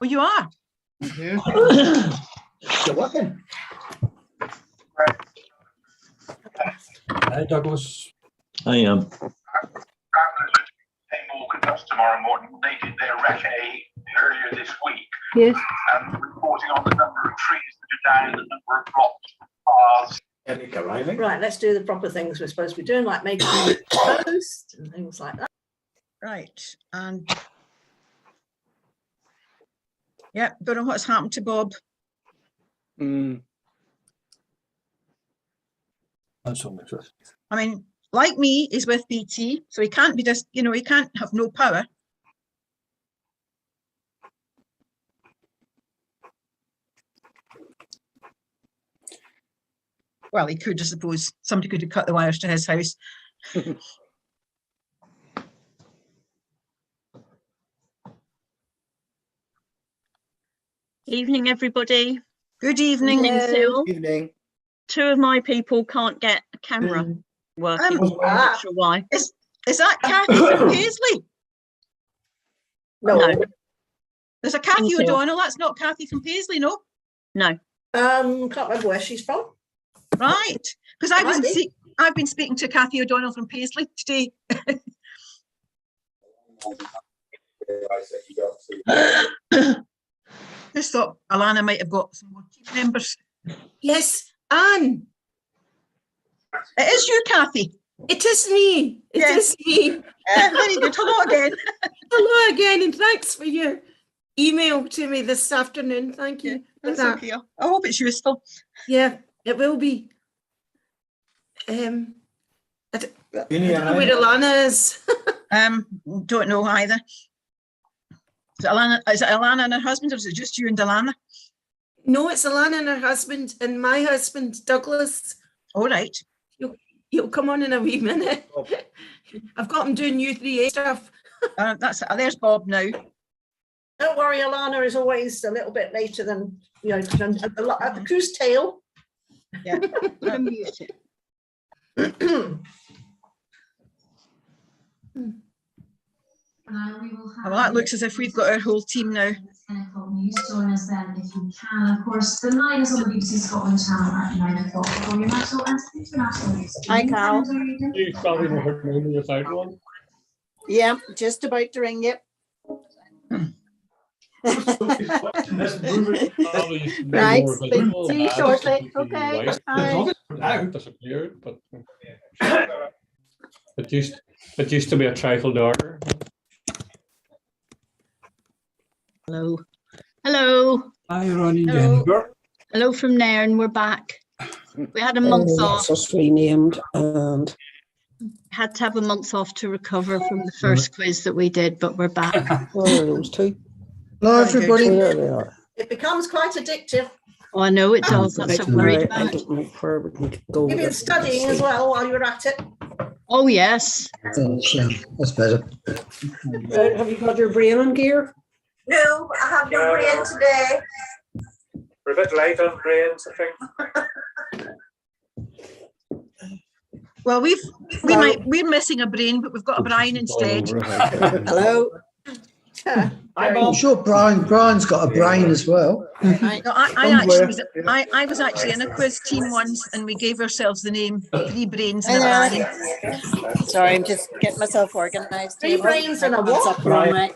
Oh, you are? Yeah. You're working. Hi, Douglas. I am. Tomorrow morning, they did their recce earlier this week. Yes. Reporting on the number of trees that are down, the number of blocks, paths. Eric arriving. Right, let's do the proper things we're supposed to be doing, like making a post and things like that. Right. And yeah, don't know what's happened to Bob. That's only true. I mean, like me, he's with BT, so he can't be just, you know, he can't have no power. Well, he could, I suppose. Somebody could have cut the wires to his house. Evening, everybody. Good evening. Sue. Evening. Two of my people can't get a camera working. I'm not sure why. Is that Kathy from Paisley? No. There's a Kathy Interu. O'Donnell. That's not Kathy from Paisley, no? No. Can't remember where she's from. Right. Because I've been speaking to Kathy O'Donnell from Paisley today. Just thought Alana might have got some more team members. Yes, Anne, It is you, Kathy. it is me. It is me. Very good. Hello again. Hello again, and thanks for your email to me this afternoon. Thank you for That's that. okay. I hope it's useful. Yeah, it will be. I don't know where Alana is. Don't know either. Is it Alana and her husband, or is it just you and Alana? No, it's Alana and her husband, and my husband, Douglas. All right. He'll come on in a wee minute. I've got him doing Interu3a stuff. There's Bob now. Don't worry, Alana is always a little bit later than, you know, at the cruise tail. Yeah. Well, that looks as if we've got our whole team now. News. Join us then if you can. Of course, the 9 is on the BBC Scotland channel at 9 o'clock for your national and international news. Hi, Carol. You probably know her name without one. Yeah, just about to ring you. Right, speak to you shortly. Okay. Bye. Disappeared, but it used to be a trifle darker. Hello. Hello. Hi, Ronnie. Hello. Jennifer. Hello from Nairn. We're back. We had a month off. Just renamed and Had to have a month off to recover from the first quiz that we did, but we're back. where are those two? Hello, everybody. There they are. It becomes quite addictive. Oh, I know it does. That's what I'm worried I about. don't know where we can go. You've been studying as well while you're at it. Oh, yes. That's better. Have you got your brain on gear? No, I have no brain today. We're a bit late on brains, I think. Well, we're missing a brain, but we've got a Brian instead. Hello. I'm sure Brian's got a brain as well. No, I was actually in a quiz team once, and we gave ourselves the name 3 Brains and a Brian. Sorry, I'm just getting myself organised. 3 brains and a what? Brian.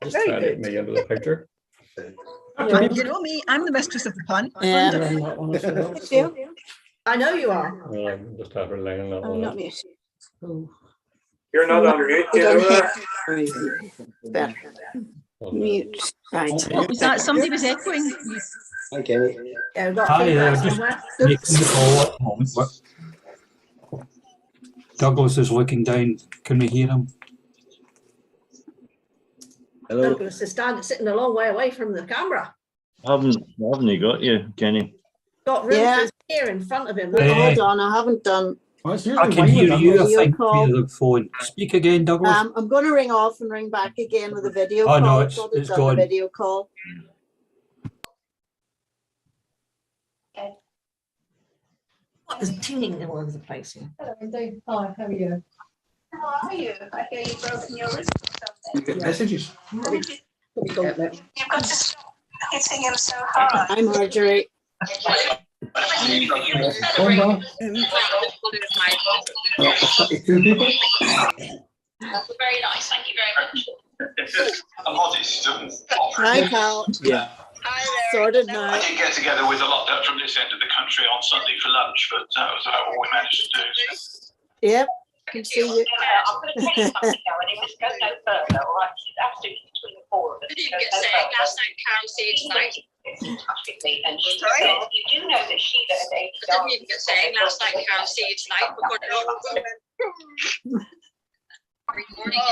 Just trying to get me into the picture. You know me, I'm the mistress of the pun. Yeah. I know you are. Just have her laying that I'm one. not mute. You're not on mute, you know that? Mute. Right. Is that somebody was echoing? Okay. Yeah, we've got Hi, feedback just somewhere. making the call at the moment. Douglas is looking down. Can we hear him? Hello. Douglas is sitting a long way away from the camera. Haven't he got you, Kenny? Got room here in front of him. Hold on, I haven't done. I can hear you, I think, call. via the phone. Speak again, Douglas. I'm going to ring off and ring back again with a video Oh, call. no, I it's thought I'd done gone. the video call. There's tuning all over the place here. Hello, Dave. Hi, how are you? How are you? I hear you've broken your wrist or something. You get messages. You've got to stop hitting him so hard. Hi, Marjorie. Very nice, thank you very much. A modest. Hi, Cal. Yeah. Hi there. Sorted I now. did get together with a lot from this end of the country on Sunday for lunch, but that was about all we managed to do. Yep, can see you. I'm going to tell you something now, and if this goes no further, all right, it's absolutely between the four of us. You didn't get saying last night, Carol, see you tonight. It's in touch with me, and she said, you do know that Sheila and Amy didn't even get saying last night, Carol, see you tonight. We're going to morning,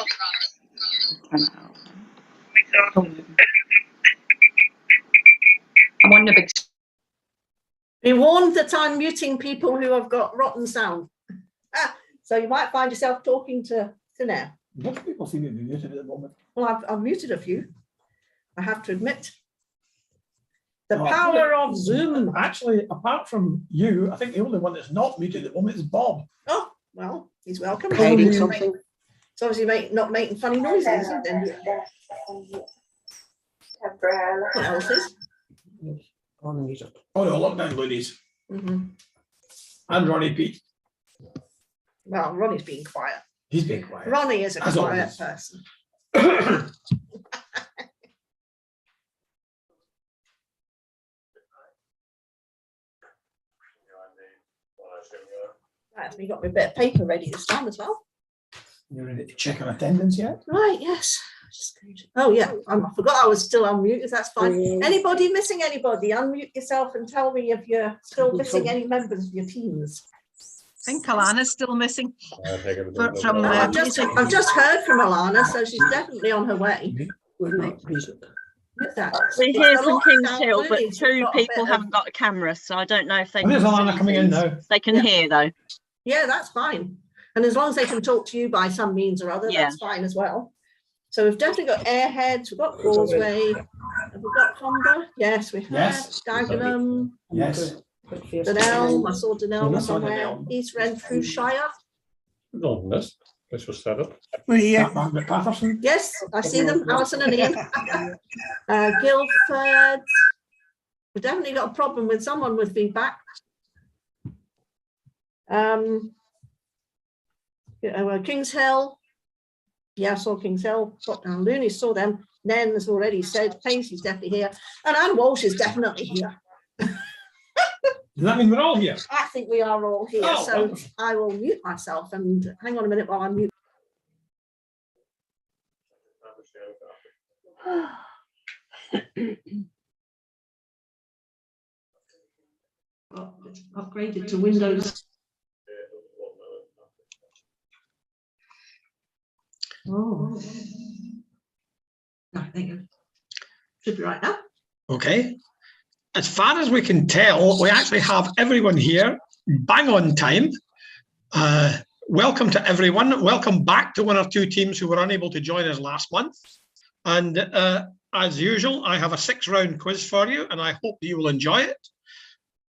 I'm on the big. Be warned that I'm muting people who have got rotten sound. So you might find yourself talking to thin air. Most people seem to be muted at the moment. Well, I've muted a few, I have to admit. The power of Zoom. Actually, apart from you, I think the only one that's not muted at the moment is Bob. Oh, well, he's welcome. Hiding something. It's obviously not making funny noises, isn't it? What else is? Oh no, lockdown loonies. Mm-hmm. And Ronnie Pete. Well, Ronnie's being quiet. He's being quiet. Ronnie is a As quiet always. person. Right, we got my bit of paper ready this time as well. You ready to check on attendance yet? Right, yes. Oh yeah, I forgot I was still unmuted. That's fine. Anybody missing anybody? Unmute yourself and tell me if you're still missing any members of your teams. I think Alana's still missing. From I've just heard from Alana, so she's definitely on her way. We hear from Kings Hill, but two people haven't got a camera, so I don't know if they. There's Alana coming in now. They can hear though. Yeah, that's fine. And as long as they can talk to you by some means or other, that's fine as well. So we've definitely got Airheads, we've got Causeway, have we got Honda? Yes, we have. Yes. Dagenham. Yes. Dunelm, I saw Dunelm somewhere. East Renfrewshire. No, this was set up. Margaret Patterson. Yes, I see them, Alison and Ian. Guildford. We've definitely got a problem with someone with feedback. Kings Hill. Yeah, I saw Kings Hill. Got down Looney, saw them. Nen has already said. Pacey's definitely here. And Anne Walsh is definitely here. Does that mean we're all here? I think we are all here. Oh, so wonderful. I will mute myself and hang on a minute while I mute. Oh, it's upgraded to Windows. Oh, no, thank you. Should be right now. Okay. As far as we can tell, we actually have everyone here bang on time. Welcome to everyone. Welcome back to one or two teams who were unable to join us last month. And as usual, I have a 6-round quiz for you, and I hope you will enjoy it.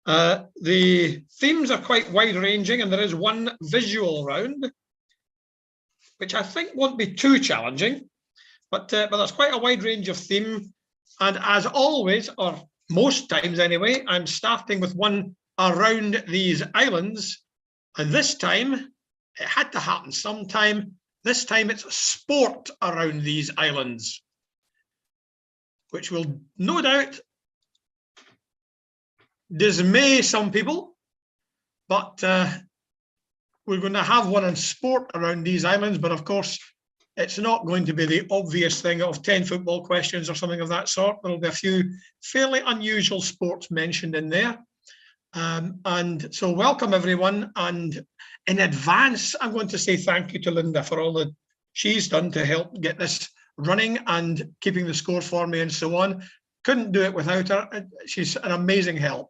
The themes are quite wide-ranging, and there is one visual round, which I think won't be too challenging, but there's quite a wide range of theme. And as always, or most times anyway, I'm starting with one around these islands. And this time, it had to happen sometime. This time it's sport around these islands, which will no doubt dismay some people, but we're going to have one on sport around these islands. But of course, it's not going to be the obvious thing of 10 football questions or something of that sort. There'll be a few fairly unusual sports mentioned in there. And so welcome everyone. And in advance, I'm going to say thank you to Linda for all that she's done to help get this running and keeping the score for me and so on. Couldn't do it without her. She's an amazing help.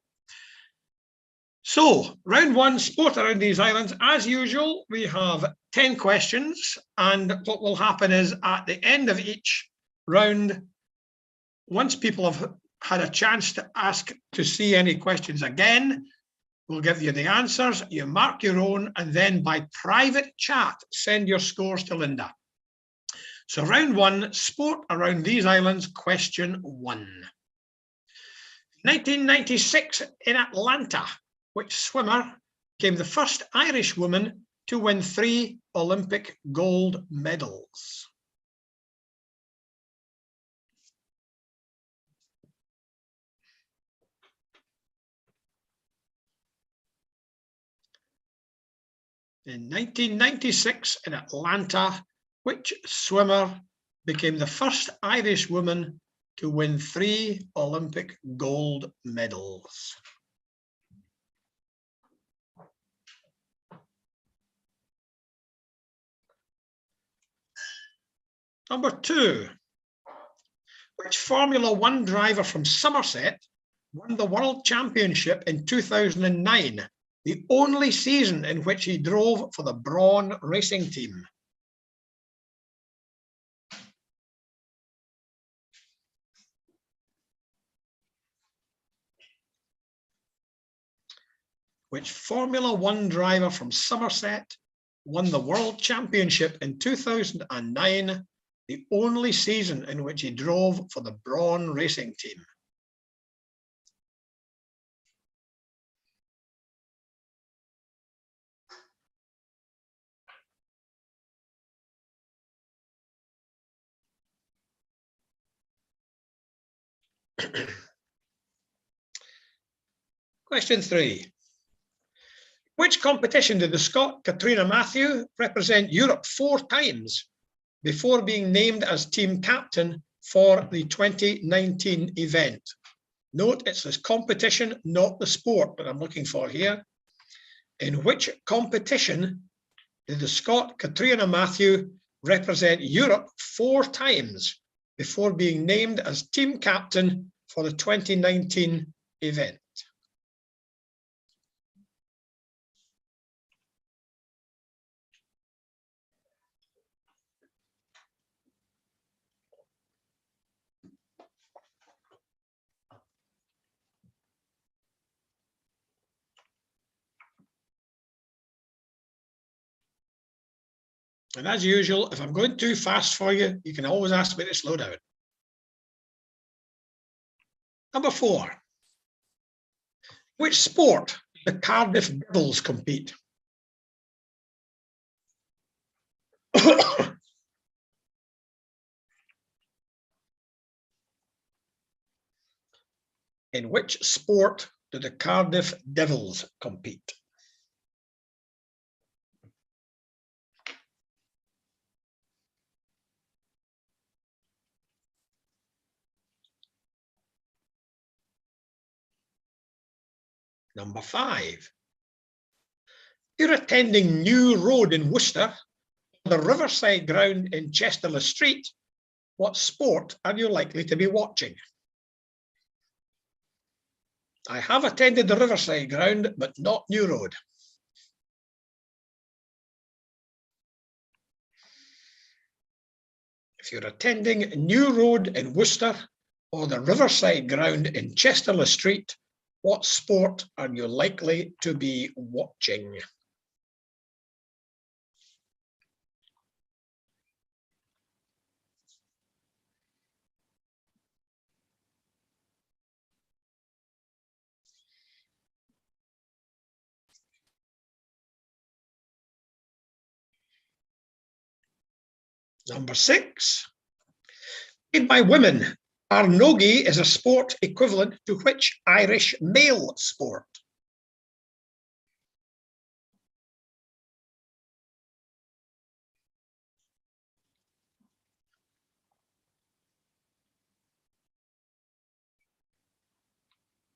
So round one, sport around these islands. As usual, we have 10 questions. And what will happen is at the end of each round, once people have had a chance to ask to see any questions again, we'll give you the answers, you mark your own, and then by private chat, send your scores to Linda. So round one, sport around these islands, question 1. 1996 in Atlanta, which swimmer became the first Irish woman to win 3 Olympic gold medals? In 1996 in Atlanta, which swimmer became the first Irish woman to win 3 Olympic gold medals? Number 2, which Formula One driver from Somerset won the World Championship in 2009, the only season in which he drove for the Brawn racing team? Which Formula One driver from Somerset won the World Championship in 2009, the only season in which he drove for the Brawn racing team? Question 3. Which competition did the Scot Katrina Matthew represent Europe 4 times before being named as team captain for the 2019 event? Note it's this competition, not the sport that I'm looking for here. In which competition did the Scot Katrina Matthew represent Europe 4 times before being named as team captain for the 2019 event? And as usual, if I'm going too fast for you, you can always ask me to slow down. Number 4. Which sport do the Cardiff Devils compete? In which sport do the Cardiff Devils compete? Number 5. You're attending New Road in Worcester, the Riverside Ground in Chesterless Street. What sport are you likely to be watching? I have attended the Riverside Ground, but not New Road. If you're attending New Road in Worcester or the Riverside Ground in Chesterless Street, what sport are you likely to be watching? Number 6. Played by women, Arnogie is a sport equivalent to which Irish male sport?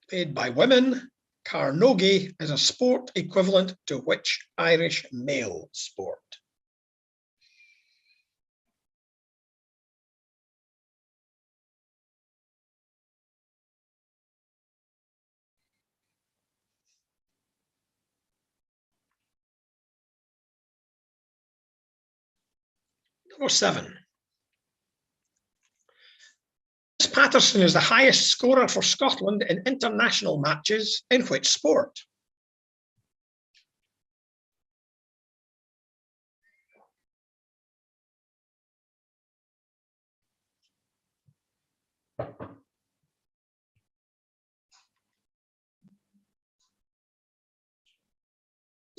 Played by women, Carnogie is a sport equivalent to which Irish male sport? Number 7. Patterson is the highest scorer for Scotland in international matches in which sport?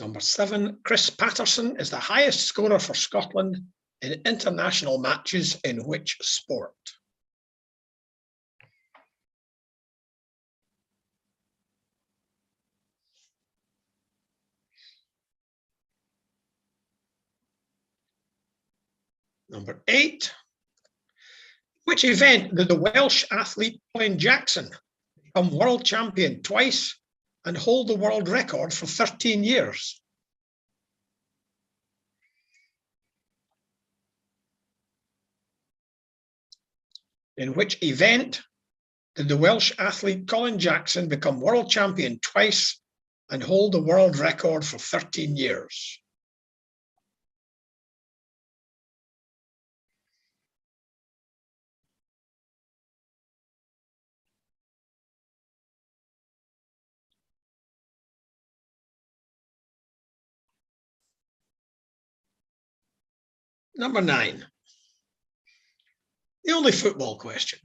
Number 7, Chris Patterson is the highest scorer for Scotland in international matches in which sport? Number 8, which event did the Welsh athlete Colin Jackson become world champion twice and hold the world record for 13 years? In which event did the Welsh athlete Colin Jackson become world champion twice and hold the world record for 13 years? Number 9, the only football question.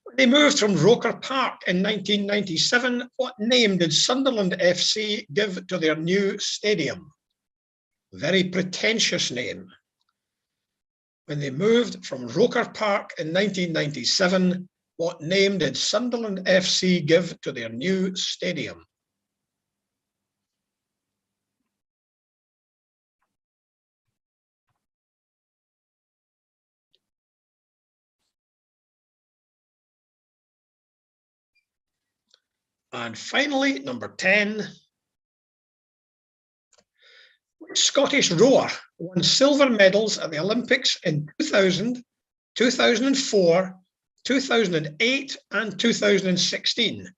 When they moved from Roker Park in 1997, what name did Sunderland FC give to their new stadium? Very pretentious name. When they moved from Roker Park in 1997, what name did Sunderland FC give to their new stadium? And finally, number 10, Scottish rower won silver medals at the Olympics in 2000, 2004, 2008 and 2016,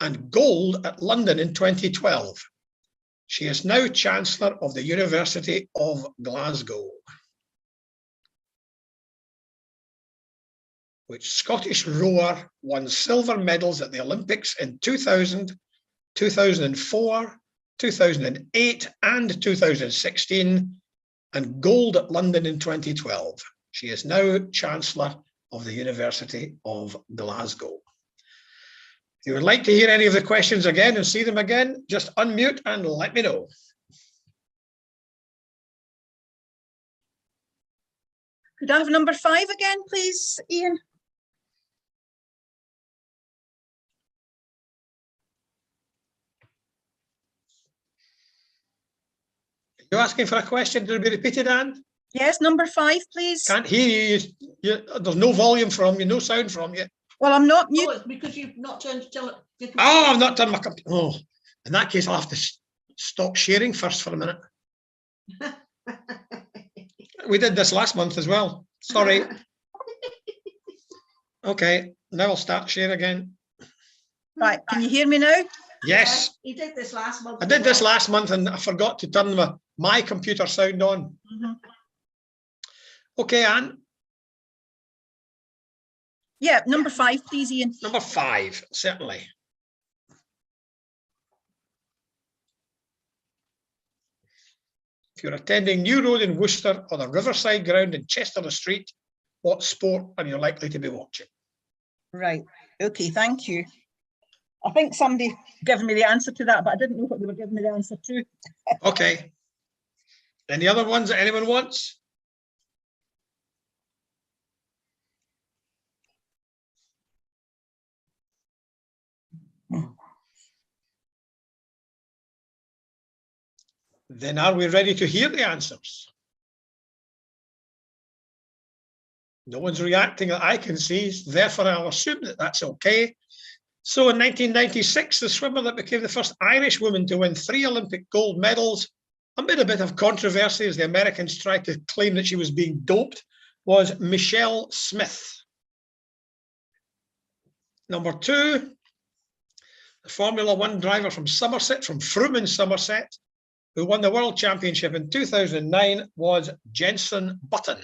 and gold at London in 2012. She is now Chancellor of the University of Glasgow. Which Scottish rower won silver medals at the Olympics in 2000, 2004, 2008 and 2016, and gold at London in 2012. She is now Chancellor of the University of Glasgow. If you would like to hear any of the questions again and see them again, just unmute and let me know. Could I have number 5 again, please, Ian? You're asking for a question to be repeated, Anne? Yes, number 5, please. Can't hear you. There's no volume from you, no sound from you. Well, I'm not mute. Oh, it's because you've not turned to tell it. Oh, I've not done my computer. Oh, in that case, I'll have to stop sharing first for a minute. We did this last month as well. Sorry. Okay, now I'll start share again. Right, can you hear me now? Yes. He did this last month. I did this last month and I forgot to turn my computer sound on. Okay, Anne. Yeah, number 5, please, Ian. Number 5, certainly. If you're attending New Road in Worcester or the Riverside Ground in Chester Street, what sport are you likely to be watching? Right. Okay, thank you. I think somebody given me the answer to that, but I didn't know what they were giving me the answer to. Okay. Any other ones that anyone wants? Then are we ready to hear the answers? No one's reacting that I can see, therefore I'll assume that that's okay. So in 1996, the swimmer that became the first Irish woman to win 3 Olympic gold medals, amid a bit of controversy as the Americans tried to claim that she was being doped, was Michelle Smith. Number 2, the Formula 1 driver from Somerset, from Frome in Somerset, who won the World Championship in 2009 was Jenson Button.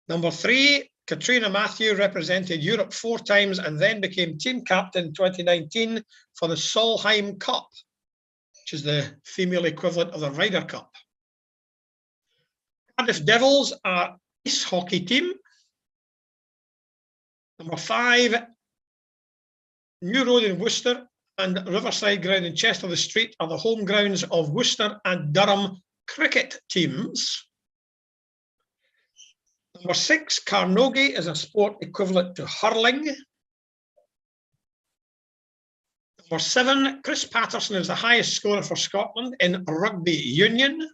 Number 3, Katrina Matthew represented Europe 4 times and then became team captain in 2019 for the Solheim Cup, which is the female equivalent of the Ryder Cup. Cardiff Devils are ice hockey team. Number 5, New Road in Worcester and Riverside Ground in Chester-le-Street are the home grounds of Worcester and Durham cricket teams. Number 6, Carnogie is a sport equivalent to hurling. Number 7, Chris Patterson is the highest scorer for Scotland in rugby union.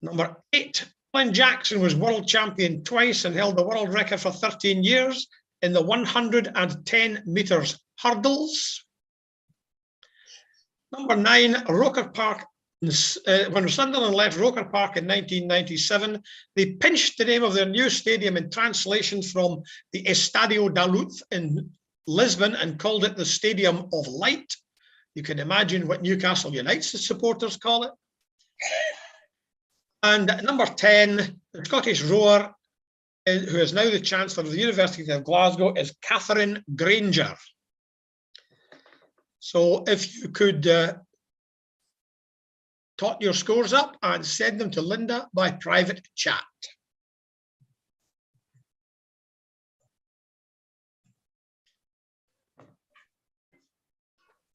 Number 8, Alan Jackson was world champion twice and held the world record for 13 years in the 110 metres hurdles. Number 9, Roker Park. When Sunderland left Roker Park in 1997, they pinched the name of their new stadium in translation from the Estadio da Luz in Lisbon and called it the Stadium of Light. You can imagine what Newcastle United's supporters call it. And number 10, the Scottish rower, who is now the Chancellor of the University of Glasgow, is Catherine Granger. So if you could tot your scores up and send them to Linda by private chat.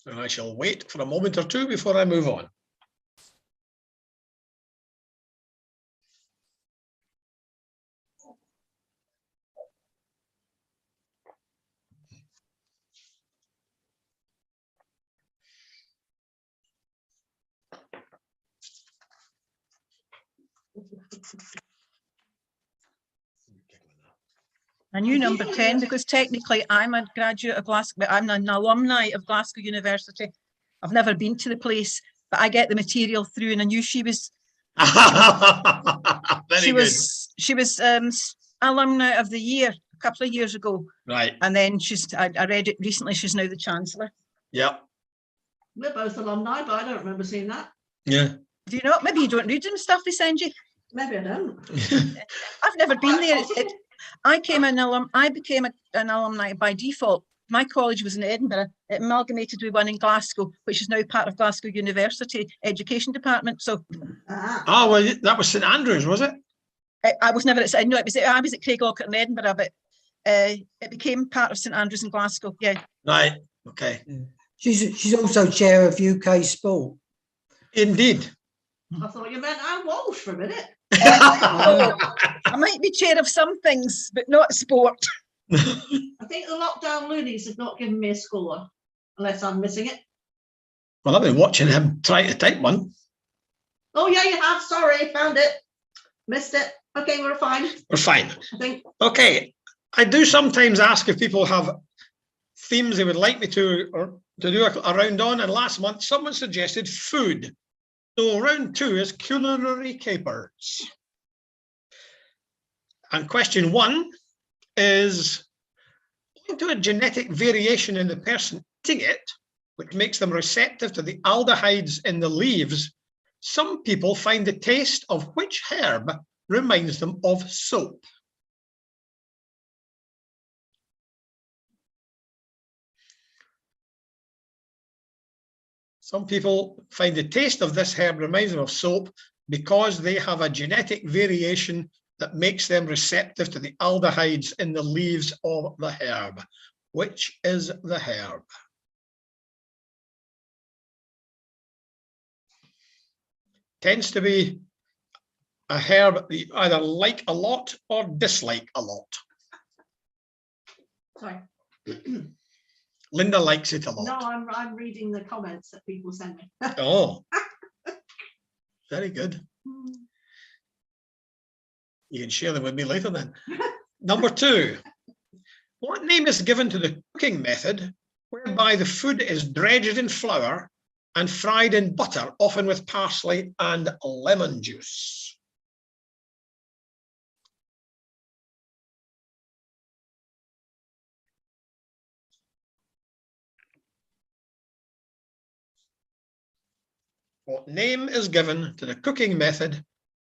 And I shall wait for a moment or two before I move on. I knew number 10 because technically I'm a graduate of Glasgow, but I'm an alumni of Glasgow University. I've never been to the place, but I get the material through, and I knew she was. She was alumni of the year a couple of years ago. Right. And then I read it recently. She's now the Chancellor. Yeah. We're both alumni, but I don't remember seeing that. Yeah. Do you not? Maybe you don't read them stuff they send you. Maybe I don't. I've never been there. I became an alumni by default. My college was in Edinburgh. It amalgamated with one in Glasgow, which is now part of Glasgow University Education Department. So, oh well, that was St Andrews, was it? I was never at. No, I was at Craiglockhart in Edinburgh, but it became part of St Andrews in Glasgow. Yeah. Right. Okay. She's also chair of UK Sport. Indeed. I thought you meant Anne Walsh for a minute. I might be chair of some things, but not sport. I think the lockdown loonies have not given me a score, unless I'm missing it. Well, I've been watching him try to type one. Oh yeah, you have. Sorry, found it. Missed it. Okay, we're fine. We're fine. I think. Okay. I do sometimes ask if people have themes they would like me to do a round on, and last month someone suggested food. So round 2 is culinary capers. And question 1 is, owing to a genetic variation in the person eating it, which makes them receptive to the aldehydes in the leaves, some people find the taste of which herb reminds them of soap? Some people find the taste of this herb reminds them of soap because they have a genetic variation that makes them receptive to the aldehydes in the leaves of the herb. Which is the herb? Tends to be a herb that you either like a lot or dislike a lot. Sorry. Linda likes it a lot. No, I'm reading the comments that people send me. Oh, very good. You can share them with me later then. Number 2, what name is given to the cooking method whereby the food is dredged in flour and fried in butter, often with parsley and lemon juice? What name is given to the cooking method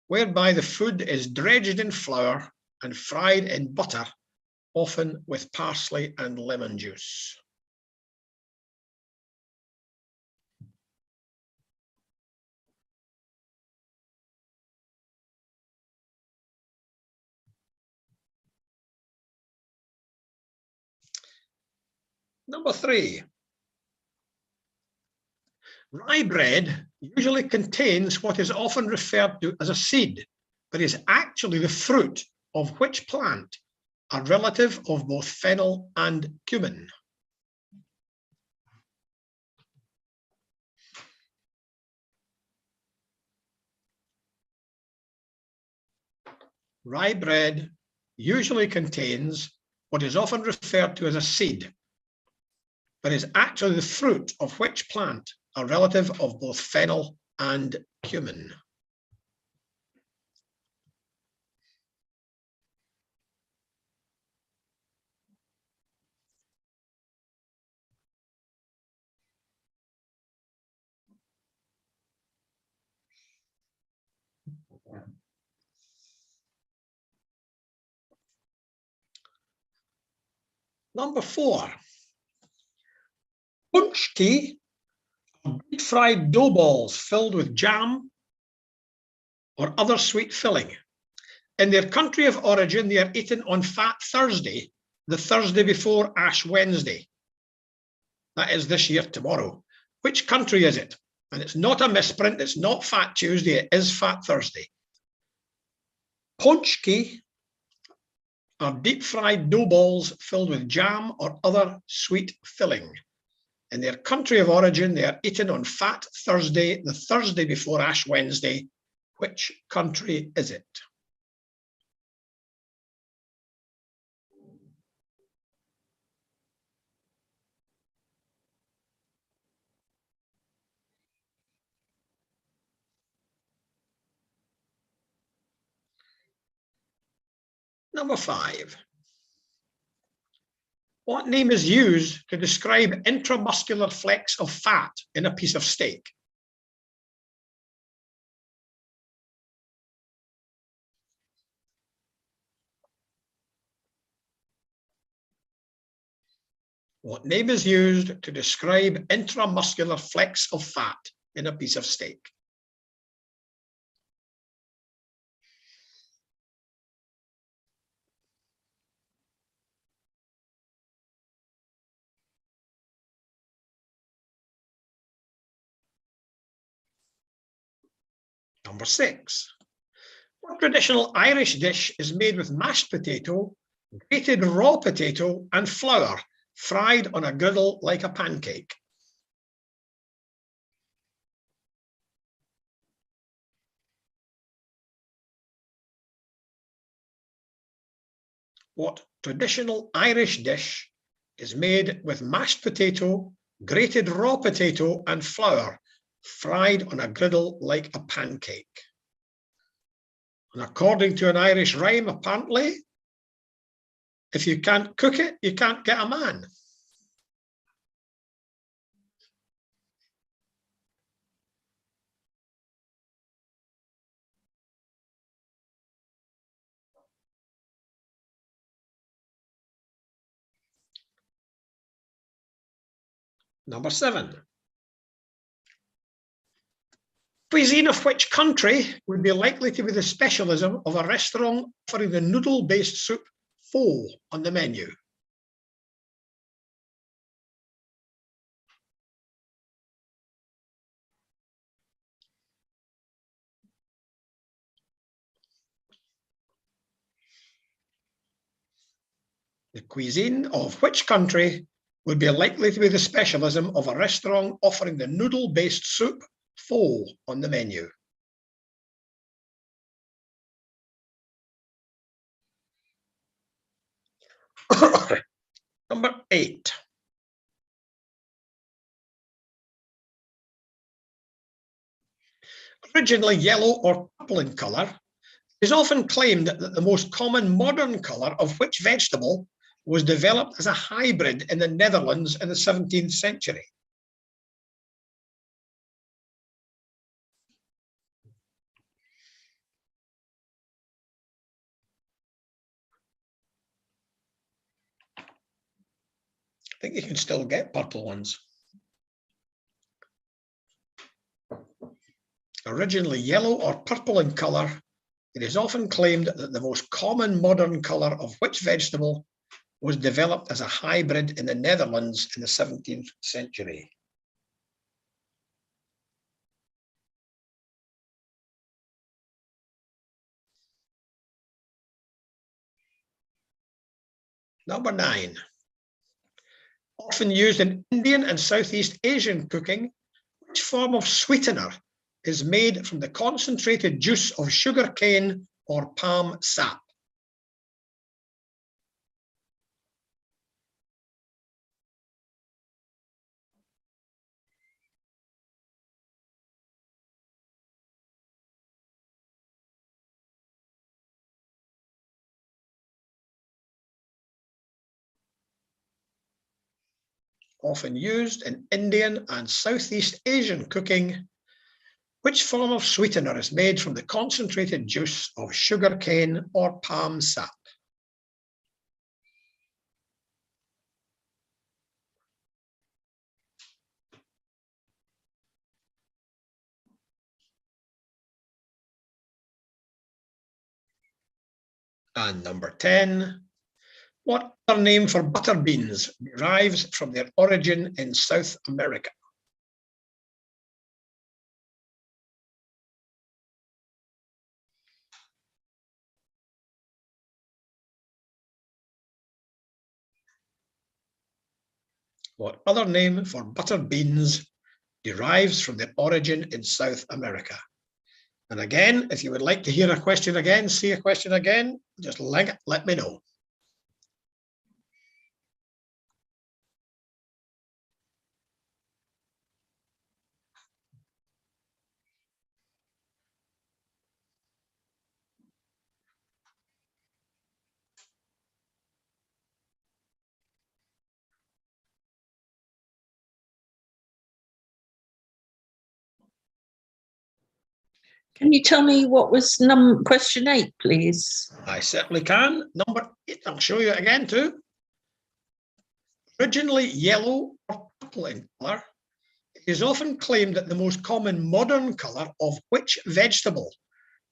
whereby the food is dredged in flour and fried in butter, often with parsley and lemon juice? Number 3. Rye bread usually contains what is often referred to as a seed, but is actually the fruit of which plant, a relative of both fennel and cumin? Rye bread usually contains what is often referred to as a seed, but is actually the fruit of which plant, a relative of both fennel and cumin? Number 4. Punchki are deep fried dough balls filled with jam or other sweet filling. In their country of origin, they are eaten on Fat Thursday, the Thursday before Ash Wednesday. That is this year tomorrow. Which country is it? And it's not a misprint, it's not Fat Tuesday, it is Fat Thursday. Punchki are deep fried dough balls filled with jam or other sweet filling. In their country of origin, they are eaten on Fat Thursday, the Thursday before Ash Wednesday. Which country is it? Number 5. What name is used to describe intramuscular flecks of fat in a piece of steak? What name is used to describe intramuscular flecks of fat in a piece of steak? Number 6. What traditional Irish dish is made with mashed potato, grated raw potato, and flour, fried on a griddle like a pancake? What traditional Irish dish is made with mashed potato, grated raw potato, and flour, fried on a griddle like a pancake? And according to an Irish rhyme, apparently, if you can't cook it, you can't get a man. Number 7. Cuisine of which country would be likely to be the specialism of a restaurant offering the noodle-based soup pho on the menu? The cuisine of which country would be likely to be the specialism of a restaurant offering the noodle-based soup pho on the menu? Number 8. Originally yellow or purple in colour, it is often claimed that the most common modern colour of which vegetable was developed as a hybrid in the Netherlands in the 17th century? I think you can still get purple ones. Originally yellow or purple in colour, it is often claimed that the most common modern colour of which vegetable was developed as a hybrid in the Netherlands in the 17th century? Number 9. Often used in Indian and Southeast Asian cooking, which form of sweetener is made from the concentrated juice of sugar cane or palm sap? Often used in Indian and Southeast Asian cooking, which form of sweetener is made from the concentrated juice of sugar cane or palm sap? And number 10, what other name for butter beans derives from their origin in South America? What other name for butter beans derives from their origin in South America? And again, if you would like to hear a question again, see a question again, just let me know. Can you tell me what was question 8, please? I certainly can. Number 8, I'll show you it again too. Originally yellow or purple in colour, it is often claimed that the most common modern colour of which vegetable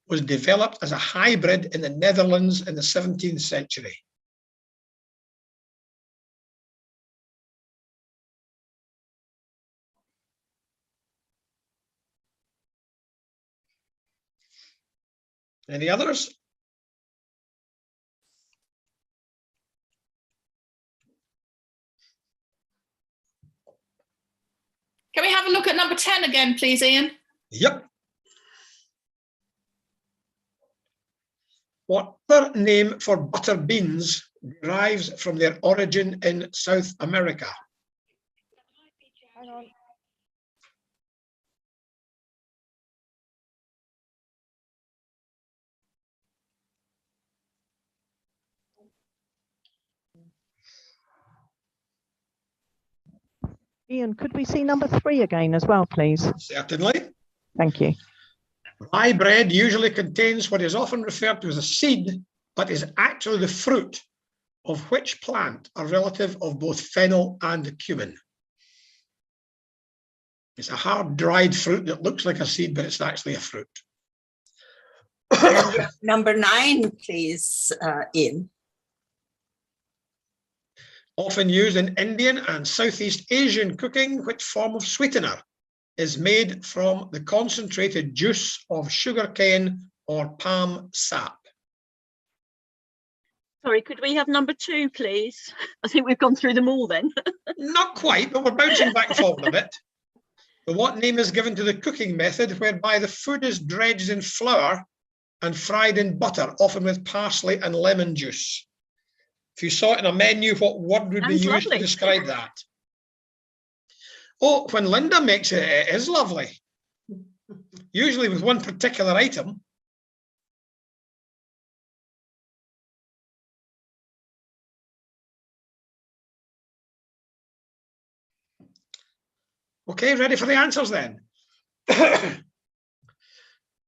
was developed as a hybrid in the Netherlands in the 17th century? Any others? Can we have a look at number 10 again, please, Ian? Yep. What other name for butter beans derives from their origin in South America? Hang on. Ian, could we see number 3 again as well, please? Certainly. Thank you. Rye bread usually contains what is often referred to as a seed, but is actually the fruit of which plant are relative of both fennel and cumin? It's a hard dried fruit that looks like a seed, but it's actually a fruit. Number 9, please, Ian. Often used in Indian and Southeast Asian cooking, which form of sweetener is made from the concentrated juice of sugarcane or palm sap? Sorry, could we have number 2, please? I think we've gone through them all then. Not quite, but we're bouncing back and forward a bit. But what name is given to the cooking method whereby the food is dredged in flour and fried in butter, often with parsley and lemon juice? If you saw it in a menu, what word would be used to describe that? Oh, when Linda makes it, it is lovely. Usually with one particular item. Okay, ready for the answers then?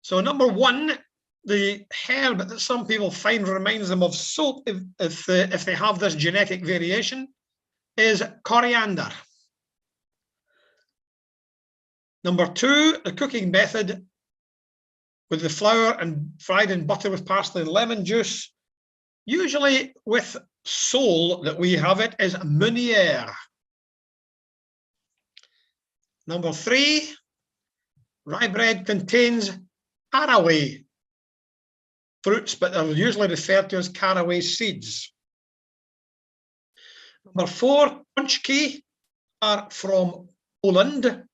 So number 1, the herb that some people find reminds them of soap if they have this genetic variation is coriander. Number 2, the cooking method with the flour and fried in butter with parsley and lemon juice, usually with sole that we have it is Meunier. Number 3, rye bread contains caraway fruits, but they're usually referred to as caraway seeds. Number 4, punchki are from Poland.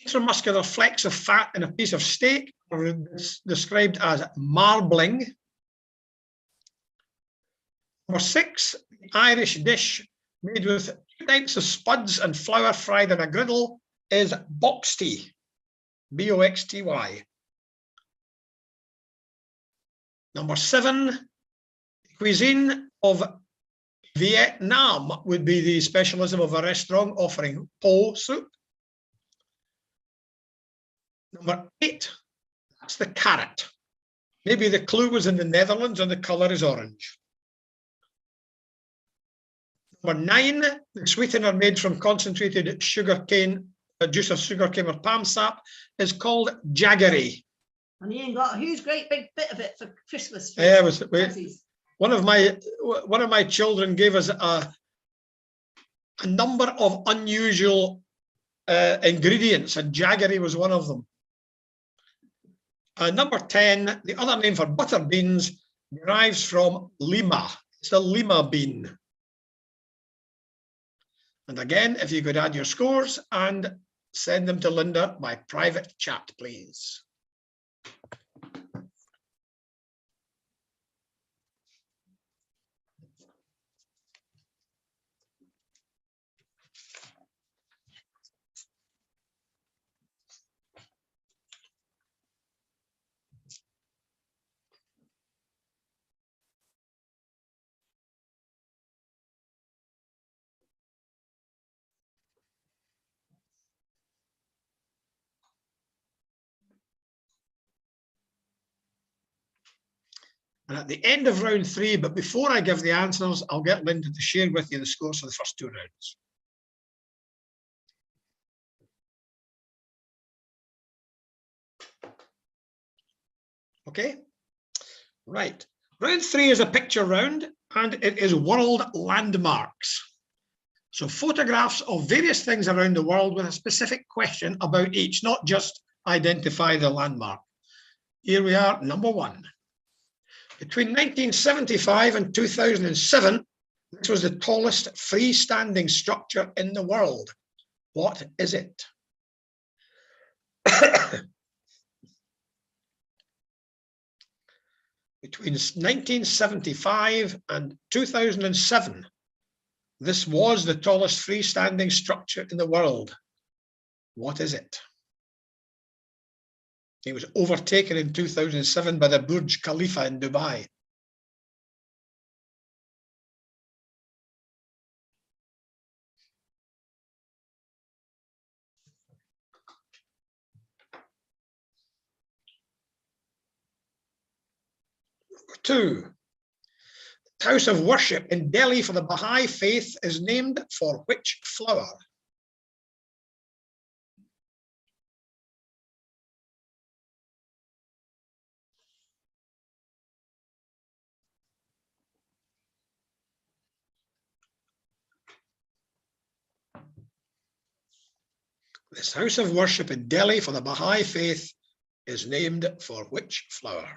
Intramuscular flecks of fat in a piece of steak are described as marbling. Number 6, Irish dish made with 2 types of spuds and flour fried in a griddle is boxty, B-O-X-T-Y. Number 7, cuisine of Vietnam would be the specialism of a restaurant offering po soup. Number 8, that's the carrot. Maybe the clue was in the Netherlands and the colour is orange. Number 9, the sweetener made from concentrated sugarcane, juice of sugarcane or palm sap is called jaggery. And Ian got a huge, great big bit of it for Christmas. Yeah, one of my children gave us a number of unusual ingredients, and jaggery was one of them. Number 10, the other name for butter beans derives from lima. It's the lima bean. And again, if you could add your scores and send them to Linda by private chat, please. And at the end of round 3, but before I give the answers, I'll get Linda to share with you the scores for the first 2 rounds. Okay, right. Round 3 is a picture round, and it is world landmarks. So photographs of various things around the world with a specific question about each, not just identify the landmark. Here we are, number 1. Between 1975 and 2007, this was the tallest freestanding structure in the world. What is it? Between 1975 and 2007, this was the tallest freestanding structure in the world. What is it? It was overtaken in 2007 by the Burj Khalifa in Dubai. Number 2, the house of worship in Delhi for the Baha'i faith is named for which flower? This house of worship in Delhi for the Baha'i faith is named for which flower?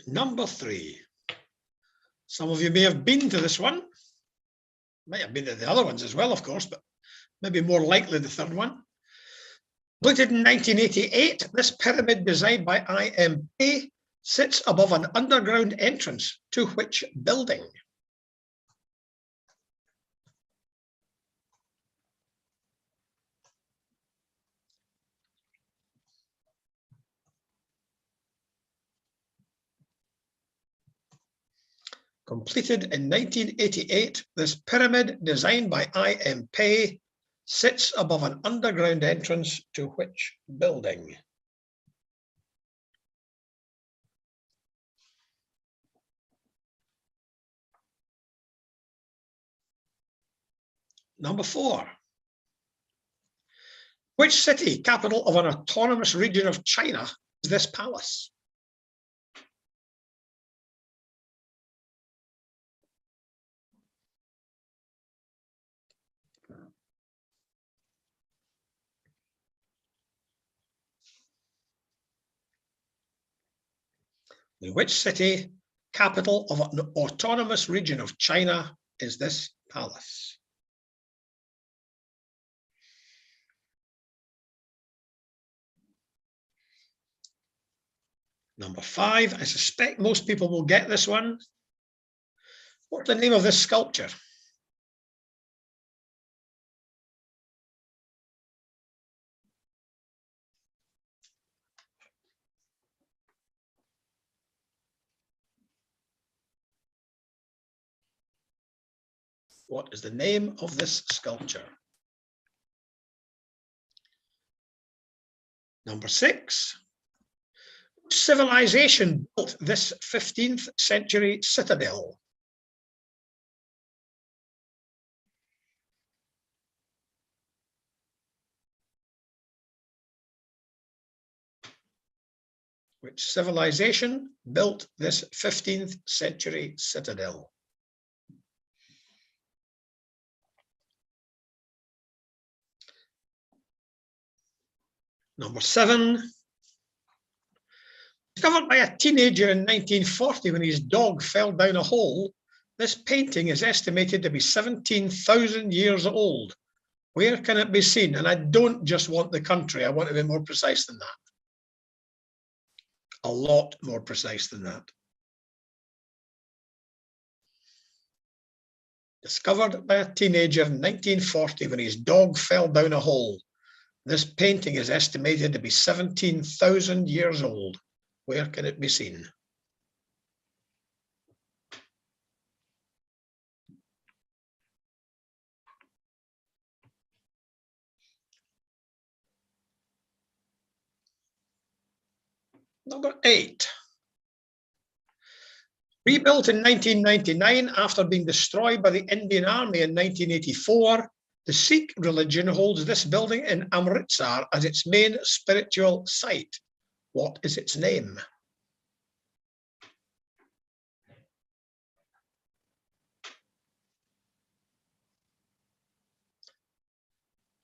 Number 3. Some of you may have been to this one. Might have been to the other ones as well, of course, but maybe more likely the third one. Completed in 1988, this pyramid designed by IMP sits above an underground entrance to which building? Completed in 1988, this pyramid designed by IMP sits above an underground entrance to which building? Number 4. Which city, capital of an autonomous region of China, is this palace? In which city, capital of an autonomous region of China, is this palace? Number 5, I suspect most people will get this one. What's the name of this sculpture? What is the name of this sculpture? Number 6. Which civilization built this 15th century citadel? Which civilization built this 15th century citadel? Number 7. Discovered by a teenager in 1940 when his dog fell down a hole, this painting is estimated to be 17,000 years old. Where can it be seen? And I don't just want the country, I want to be more precise than that. A lot more precise than that. Discovered by a teenager in 1940 when his dog fell down a hole. This painting is estimated to be 17,000 years old. Where can it be seen? Number 8. Rebuilt in 1999 after being destroyed by the Indian Army in 1984, the Sikh religion holds this building in Amritsar as its main spiritual site. What is its name?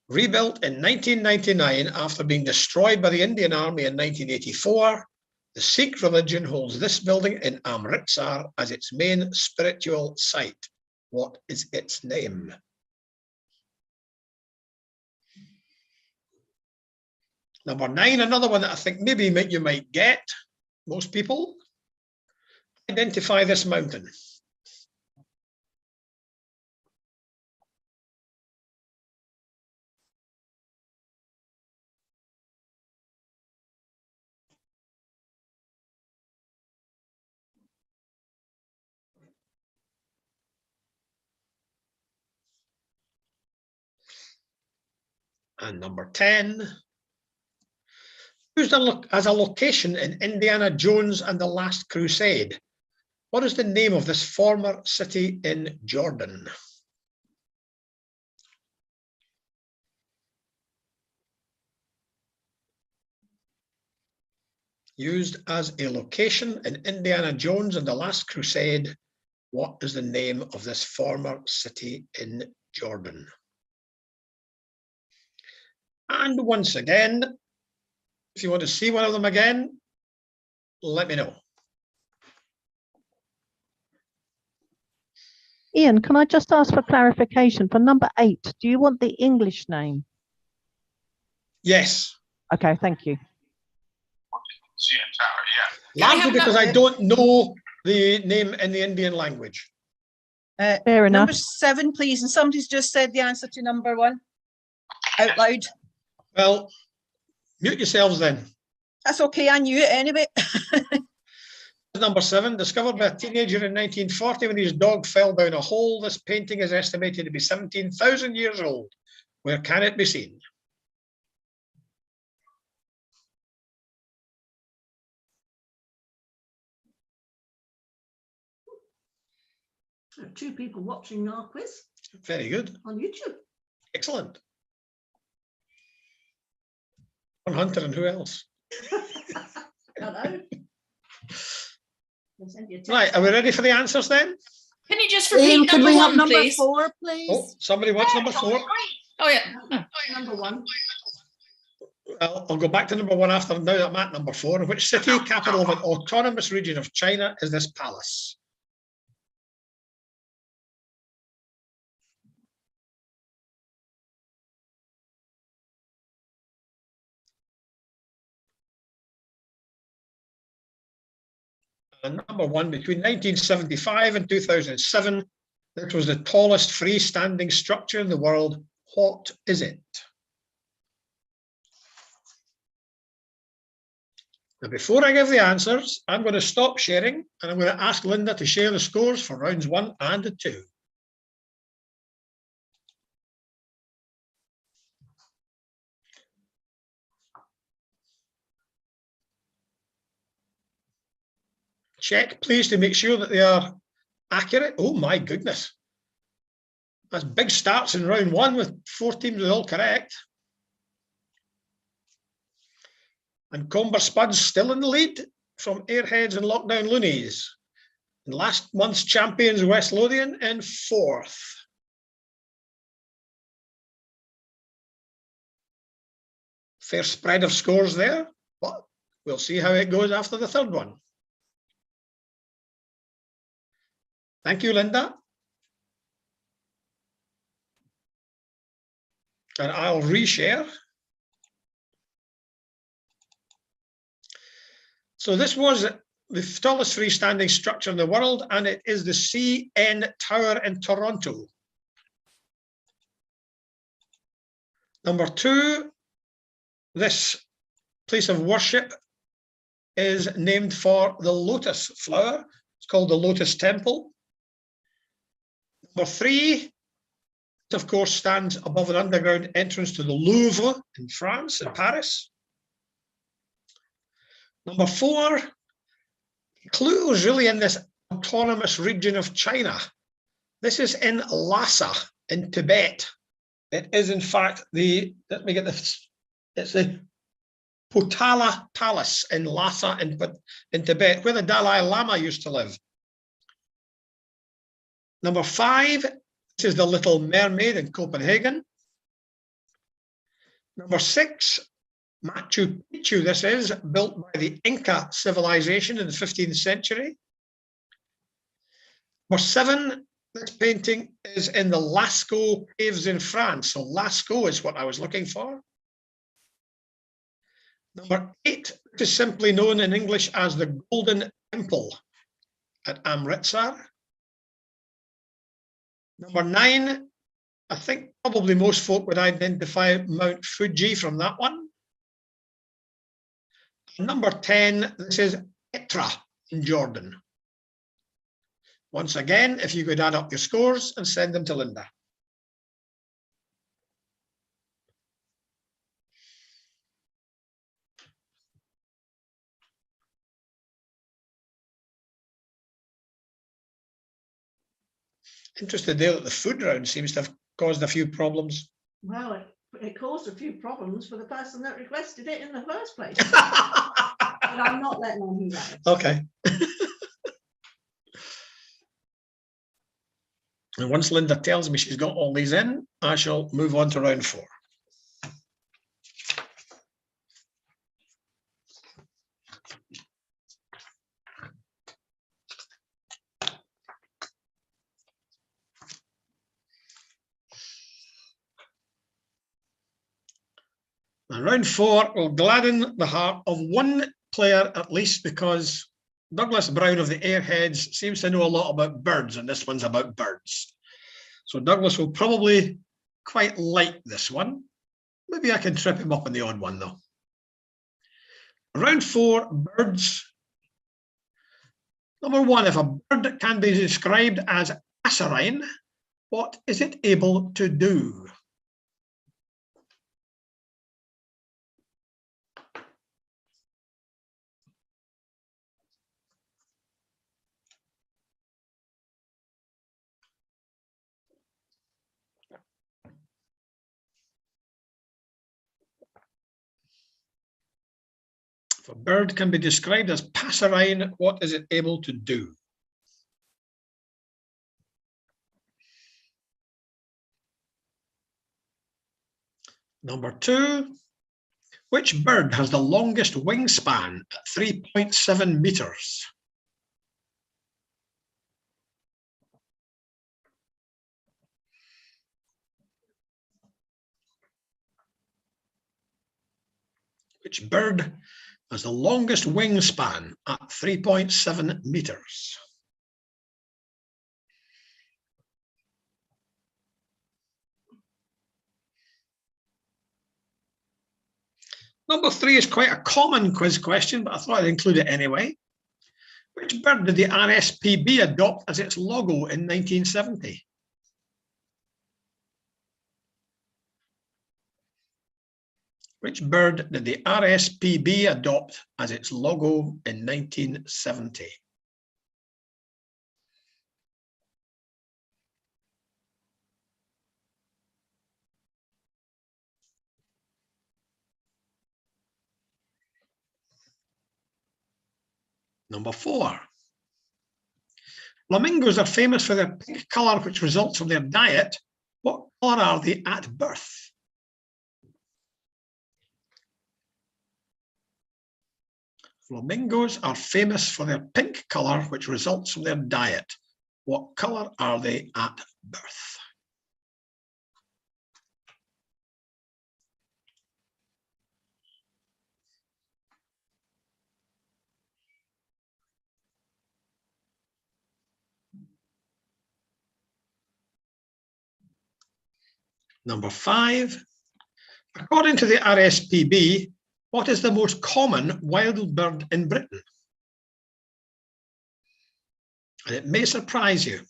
Rebuilt in 1999 after being destroyed by the Indian Army in 1984, the Sikh religion holds this building in Amritsar as its main spiritual site. What is its name? Number 9, another one that I think maybe you might get, most people. Identify this mountain. And number 10, used as a location in Indiana Jones and the Last Crusade. What is the name of this former city in Jordan? Used as a location in Indiana Jones and the Last Crusade. What is the name of this former city in Jordan? And once again, if you want to see one of them again, let me know. Ian, can I just ask for clarification? For number 8, do you want the English name? Yes. Okay, thank you. CN Tower, yeah. Largely because I don't know the name in the Indian language. Fair enough. Number 7, please. And somebody's just said the answer to number 1 out loud. Well, mute yourselves then. That's okay, I knew it anyway. Number 7, discovered by a teenager in 1940 when his dog fell down a hole. This painting is estimated to be 17,000 years old. Where can it be seen? There are 2 people watching our quiz Very good. on YouTube. Excellent. John Hunter and who else? Hello. Right, are we ready for the answers then? Can you just Ian, repeat could number we have one, number please? 4, please? Oh, somebody wants number 4. Oh, yeah. Oh. Number 1. I'll go back to number 1 after now that I'm at number 4. Which city, capital of an autonomous region of China, is this palace? And number 1, between 1975 and 2007, this was the tallest freestanding structure in the world. What is it? Now, before I give the answers, I'm going to stop sharing and I'm going to ask Linda to share the scores for rounds 1 and 2. Check, please, to make sure that they are accurate. Oh my goodness. That's big starts in round 1 with 4 teams with all correct. And Comber Spuds still in the lead from Airheads and Lockdown Loonies. And last month's champions West Lothian in 4th. Fair spread of scores there, but we'll see how it goes after the 3rd one. Thank you, Linda. And I'll reshare. So this was the tallest freestanding structure in the world, and it is the CN Tower in Toronto. Number 2, this place of worship is named for the lotus flower. It's called the Lotus Temple. Number 3, it of course stands above an underground entrance to the Louvre in France, in Paris. Number 4, the clue is really in this autonomous region of China. This is in Lhasa in Tibet. It is in fact the, let me get this, it's the Potala Palace in Lhasa in Tibet, where the Dalai Lama used to live. Number 5, this is the Little Mermaid in Copenhagen. Number 6, Machu Picchu, this is, built by the Inca civilization in the 15th century. Number 7, this painting is in the Lascaux caves in France. So Lascaux is what I was looking for. Number 8, this is simply known in English as the Golden Temple at Amritsar. Number 9, I think probably most folk would identify Mount Fuji from that one. Number 10, this is Petra in Jordan. Once again, if you could add up your scores and send them to Linda. Interested there that the food round seems to have caused a few problems. Well, it caused a few problems for the person that requested it in the first place. But I'm not letting on who that is. Okay. And once Linda tells me she's got all these in, I shall move on to round 4. And round 4 will gladden the heart of one player at least, because Douglas Brown of the Airheads seems to know a lot about birds, and this one's about birds. So Douglas will probably quite like this one. Maybe I can trip him up on the odd one though. Round 4, birds. Number 1, if a bird can be described as passerine, what is it able to do? bird can be described as passerine. What is it able to do? Number 2, which bird has the longest wingspan at 3.7 meters? Which bird has the longest wingspan at 3.7 meters? Number 3 is quite a common quiz question, but I thought I'd include it anyway. Which bird did the RSPB adopt as its logo in 1970? Which bird did the RSPB adopt as its logo in 1970? Number 4. Flamingos are famous for their pink colour, which results from their diet. What colour are they at birth? Flamingos are famous for their pink colour, which results from their diet. What colour are they at birth? Number 5. According to the RSPB, what is the most common wild bird in Britain? And it may surprise you.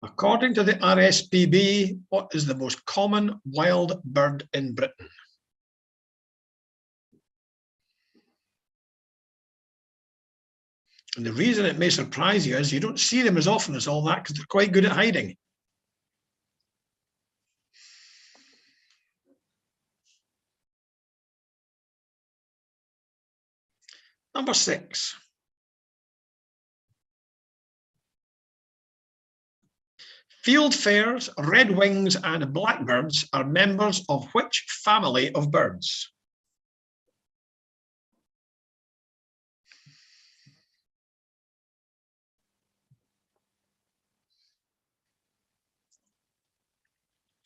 According to the RSPB, what is the most common wild bird in Britain? And the reason it may surprise you is you don't see them as often as all that because they're quite good at hiding. Number 6. Fieldfares, redwings, and blackbirds are members of which family of birds?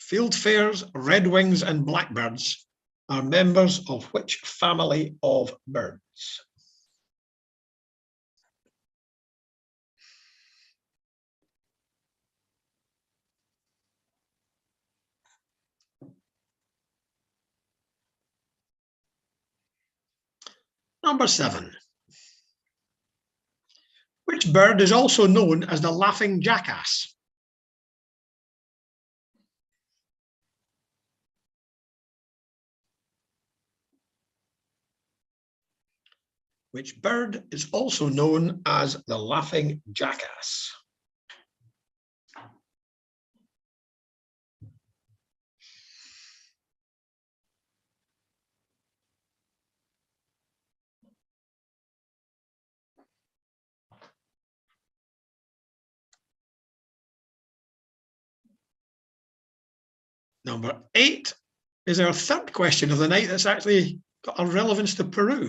Fieldfares, redwings, and blackbirds are members of which family of birds? Number 7. Which bird is also known as the laughing jackass? Which bird is also known as the laughing jackass? Number 8 is our third question of the night that's actually got a relevance to Peru.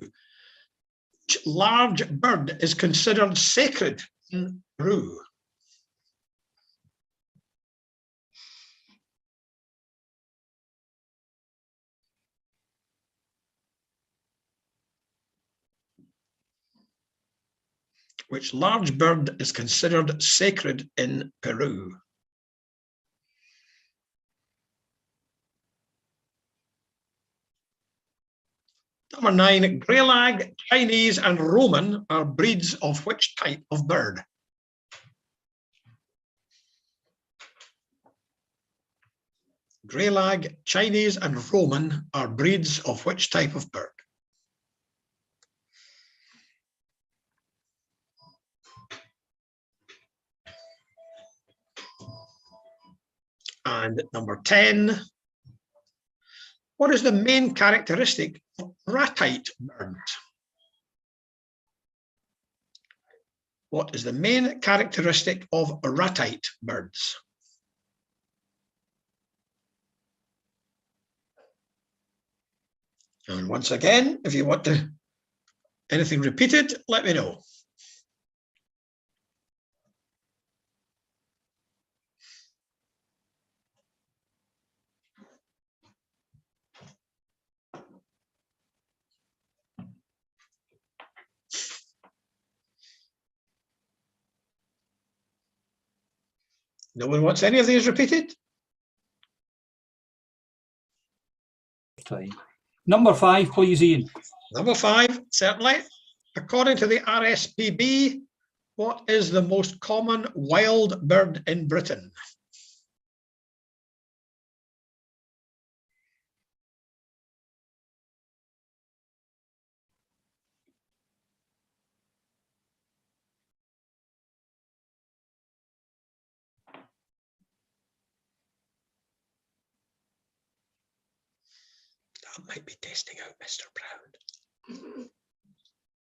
Which large bird is considered sacred in Peru? Which large bird is considered sacred in Peru? Number 9, greylag, Chinese, and Roman are breeds of which type of bird? Greylag, Chinese, and Roman are breeds of which type of bird? And number 10, What is the main characteristic of ratite birds? What is the main characteristic of ratite birds? And once again, if you want anything repeated, let me know. No one wants any of these repeated? Number 5, please, Ian. Number 5, certainly. According to the RSPB, what is the most common wild bird in Britain? That might be testing out Mr. Brown.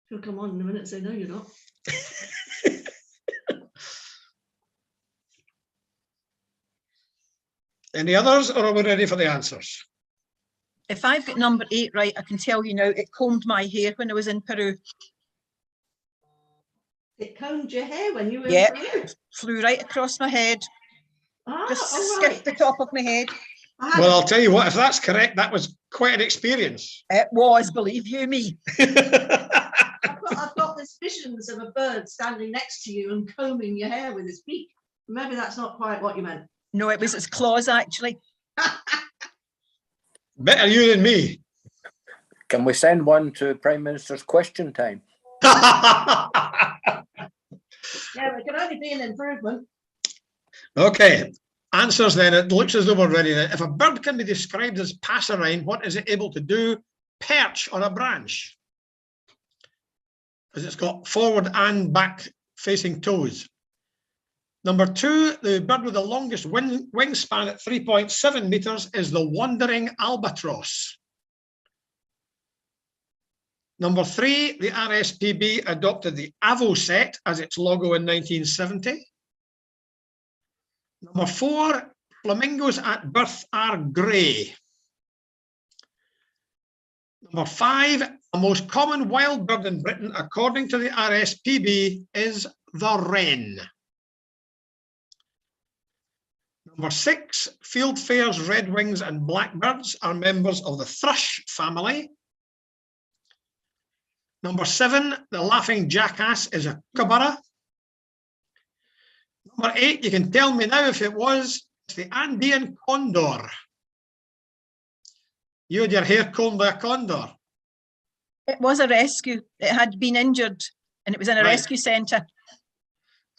He'll come on in a minute and say, no, you're not. Any others, or are we ready for the answers? If I've got number 8 right, I can tell you now, it combed my hair when I was in Peru. It combed your hair when you were in Peru? Flew right across my head. Just skipped right. the top of my head. Well, I'll tell you what, if that's correct, that was quite an experience. It was, believe you me. I've got this visions of a bird standing next to you and combing your hair with his beak. Maybe that's not quite what you meant. No, it was its claws, actually. Better you than me. Can we send one to Prime Minister's question time? Yeah, it can only be an improvement. Okay, answers then. It looks as though we're ready. If a bird can be described as passerine, what is it able to do? Perch on a branch. Because it's got forward and back facing toes. Number 2, the bird with the longest wingspan at 3.7 meters is the wandering albatross. Number 3, the RSPB adopted the AVO set as its logo in 1970. Number 4, flamingos at birth are grey. Number 5, the most common wild bird in Britain, according to the RSPB, is the wren. Number 6, fieldfares, redwings and blackbirds are members of the thrush family. Number 7, the laughing jackass is a kookaburra. Number 8, you can tell me now if it was, it's the Andean condor. You had your hair combed by a condor. It was a rescue. It had been injured and it was in a rescue centre.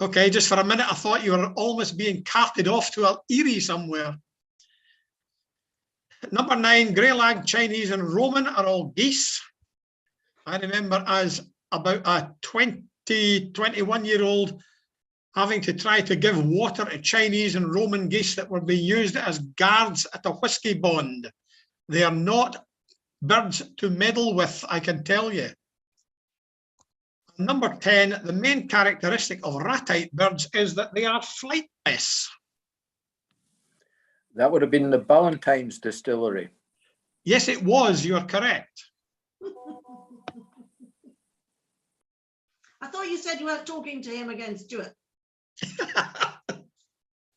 Okay, just for a minute, I thought you were almost being carted off to Al Erie somewhere. Number 9, grey lag, Chinese and Roman are all geese. I remember as about a 21-year-old having to try to give water to Chinese and Roman geese that were being used as guards at a whiskey bond. They are not birds to meddle with, I can tell you. Number 10, the main characteristic of ratite birds is that they are flightless. That would have been the Ballantyne's distillery. Yes, it was, you are correct. I thought you said you weren't talking to him again, Stuart.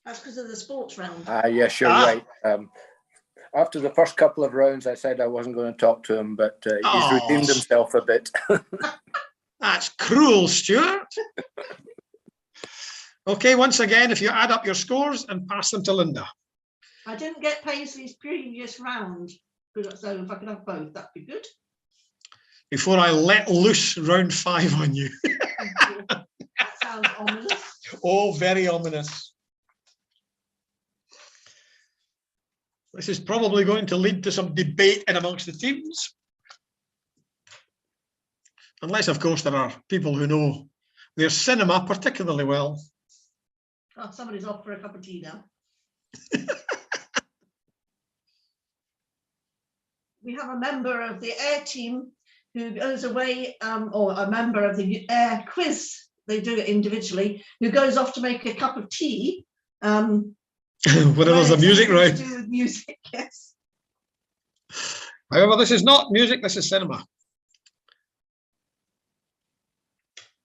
That's because of the sports round. Yes, you're right. After the first couple of rounds, I said I wasn't going to talk to him, but he's redeemed himself a bit. That's cruel, Stuart. Okay, once again, if you add up your scores and pass them to Linda. I didn't get Paisley's previous round, so if I could have both, that'd be good. Before I let loose round 5 on you. That sounds ominous. Oh, very ominous. This is probably going to lead to some debate in amongst the teams. Unless, of course, there are people who know their cinema particularly well. Oh, somebody's off for a cup of tea now. we have a member of the air team who goes away, or a member of the air quiz, they do it individually, who goes off to make a cup of tea. Whatever's the music, right? To do with music, yes. However, this is not music, this is cinema.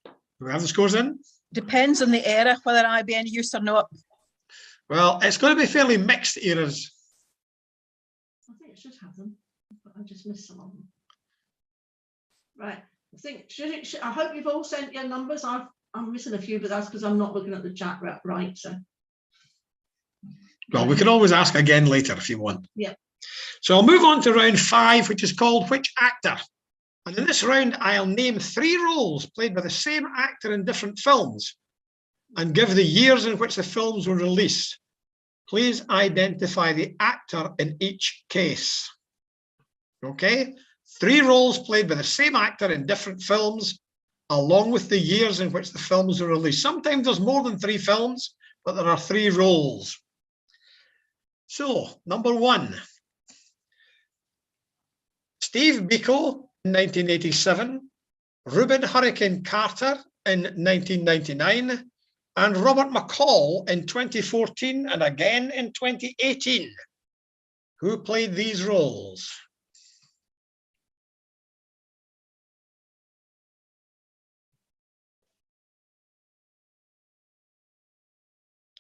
Do we have the scores in? Depends on the era, whether I be any use or not. Well, it's going to be fairly mixed eras. I think it should have them, but I just missed some of them. Right, I think, I hope you've all sent your numbers. I'm missing a few, but that's because I'm not looking at the chat right, so. Well, we can always ask again later if you want. Yeah. So I'll move on to round 5, which is called Which Actor? And in this round, I'll name 3 roles played by the same actor in different films and give the years in which the films were released. Please identify the actor in each case. Okay? 3 roles played by the same actor in different films, along with the years in which the films were released. Sometimes there's more than 3 films, but there are 3 roles. So, number 1. Steve Biko in 1987, Reuben Hurricane Carter in 1999, and Robert McCall in 2014 and again in 2018. Who played these roles?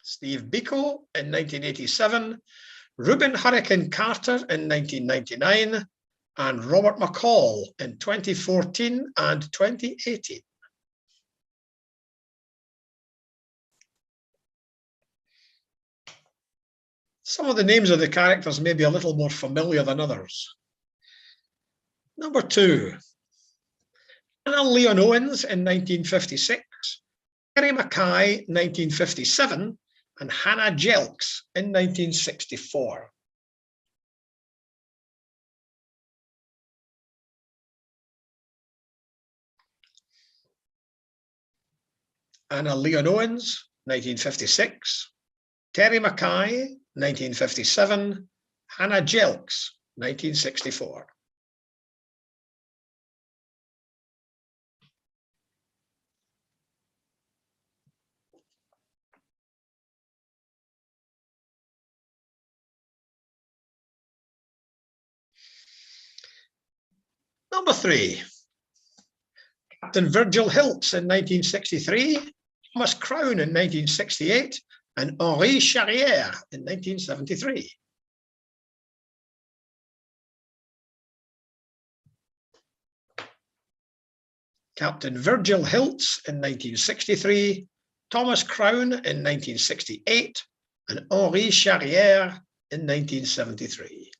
Steve Biko in 1987, Reuben Hurricane Carter in 1999, and Robert McCall in 2014 and 2018. Some of the names of the characters may be a little more familiar than others. Number 2, Anna Leon Owens in 1956, Terry Mackay 1957, and Hannah Jelks in 1964. Anna Leon Owens, 1956, Terry Mackay, 1957, Hannah Jelks, 1964. Number 3, Captain Virgil Hilts in 1963, Thomas Crown in 1968, and Henri Charrière in 1973. Captain Virgil Hilts in 1963, Thomas Crown in 1968, and Henri Charrière in 1973.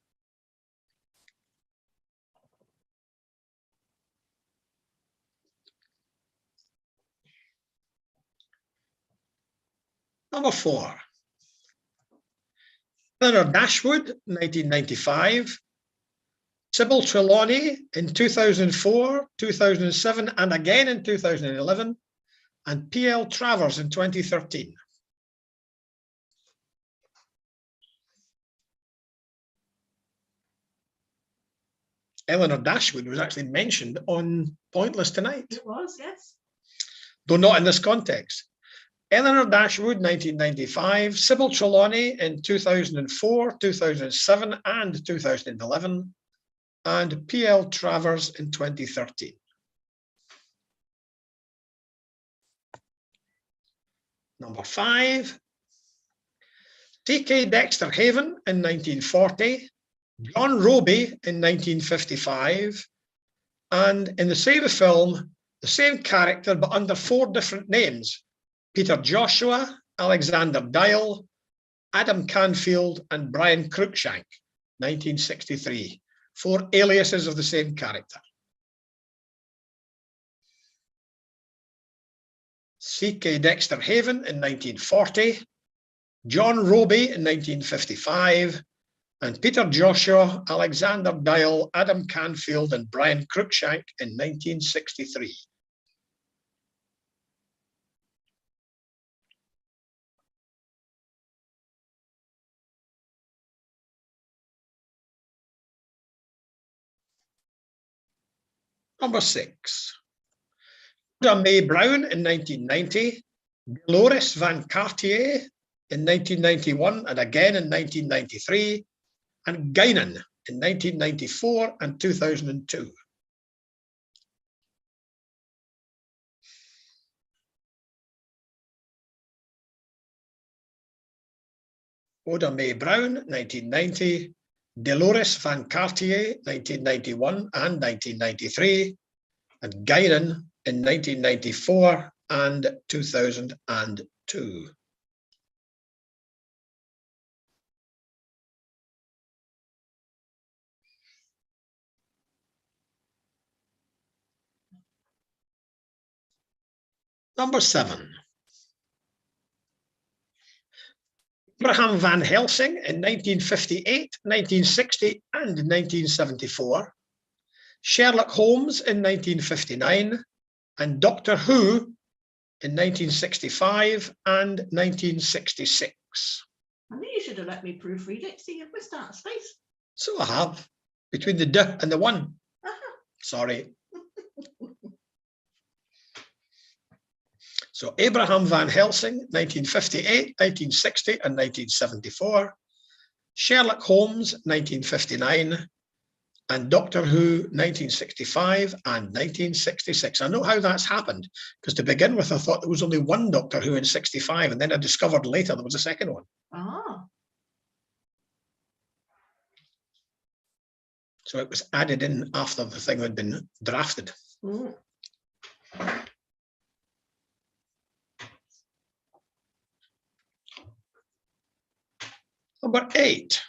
Number 4, Eleanor Dashwood, 1995, Sybil Trelawney in 2004, 2007, and again in 2011, and P.L. Travers in 2013. Eleanor Dashwood was actually mentioned on Pointless tonight. It was, yes. Though not in this context. Eleanor Dashwood, 1995, Sybil Trelawney in 2004, 2007, and 2011, and P.L. Travers in 2013. Number 5, T.K. Dexter Haven in 1940, John Roby in 1955, and in the same film, the same character but under 4 different names: Peter Joshua, Alexander Dial, Adam Canfield, and Brian Cruikshank, 1963. 4 aliases of the same character. C.K. Dexter Haven in 1940, John Roby in 1955, and Peter Joshua, Alexander Dial, Adam Canfield, and Brian Cruikshank in 1963. Number 6. Rhoda May Brown in 1990, Dolores Van Cartier in 1991 and again in 1993, and Guinan in 1994 and 2002. Rhoda May Brown, 1990, Dolores Van Cartier, 1991 and 1993, and Guinan in 1994 and 2002. Number 7. Abraham Van Helsing in 1958, 1960 and 1974. Sherlock Holmes in 1959 and Doctor Who in 1965 and 1966. I knew you should have let me proofread it. See, you've missed out space. So I have, between the D and the 1. Sorry. So Abraham Van Helsing, 1958, 1960 and 1974. Sherlock Holmes, 1959. And Doctor Who, 1965 and 1966. I know how that's happened, because to begin with, I thought there was only one Doctor Who in 65, and then I discovered later there was a second one. Ah. So it was added in after the thing had been drafted. Mm. Number 8.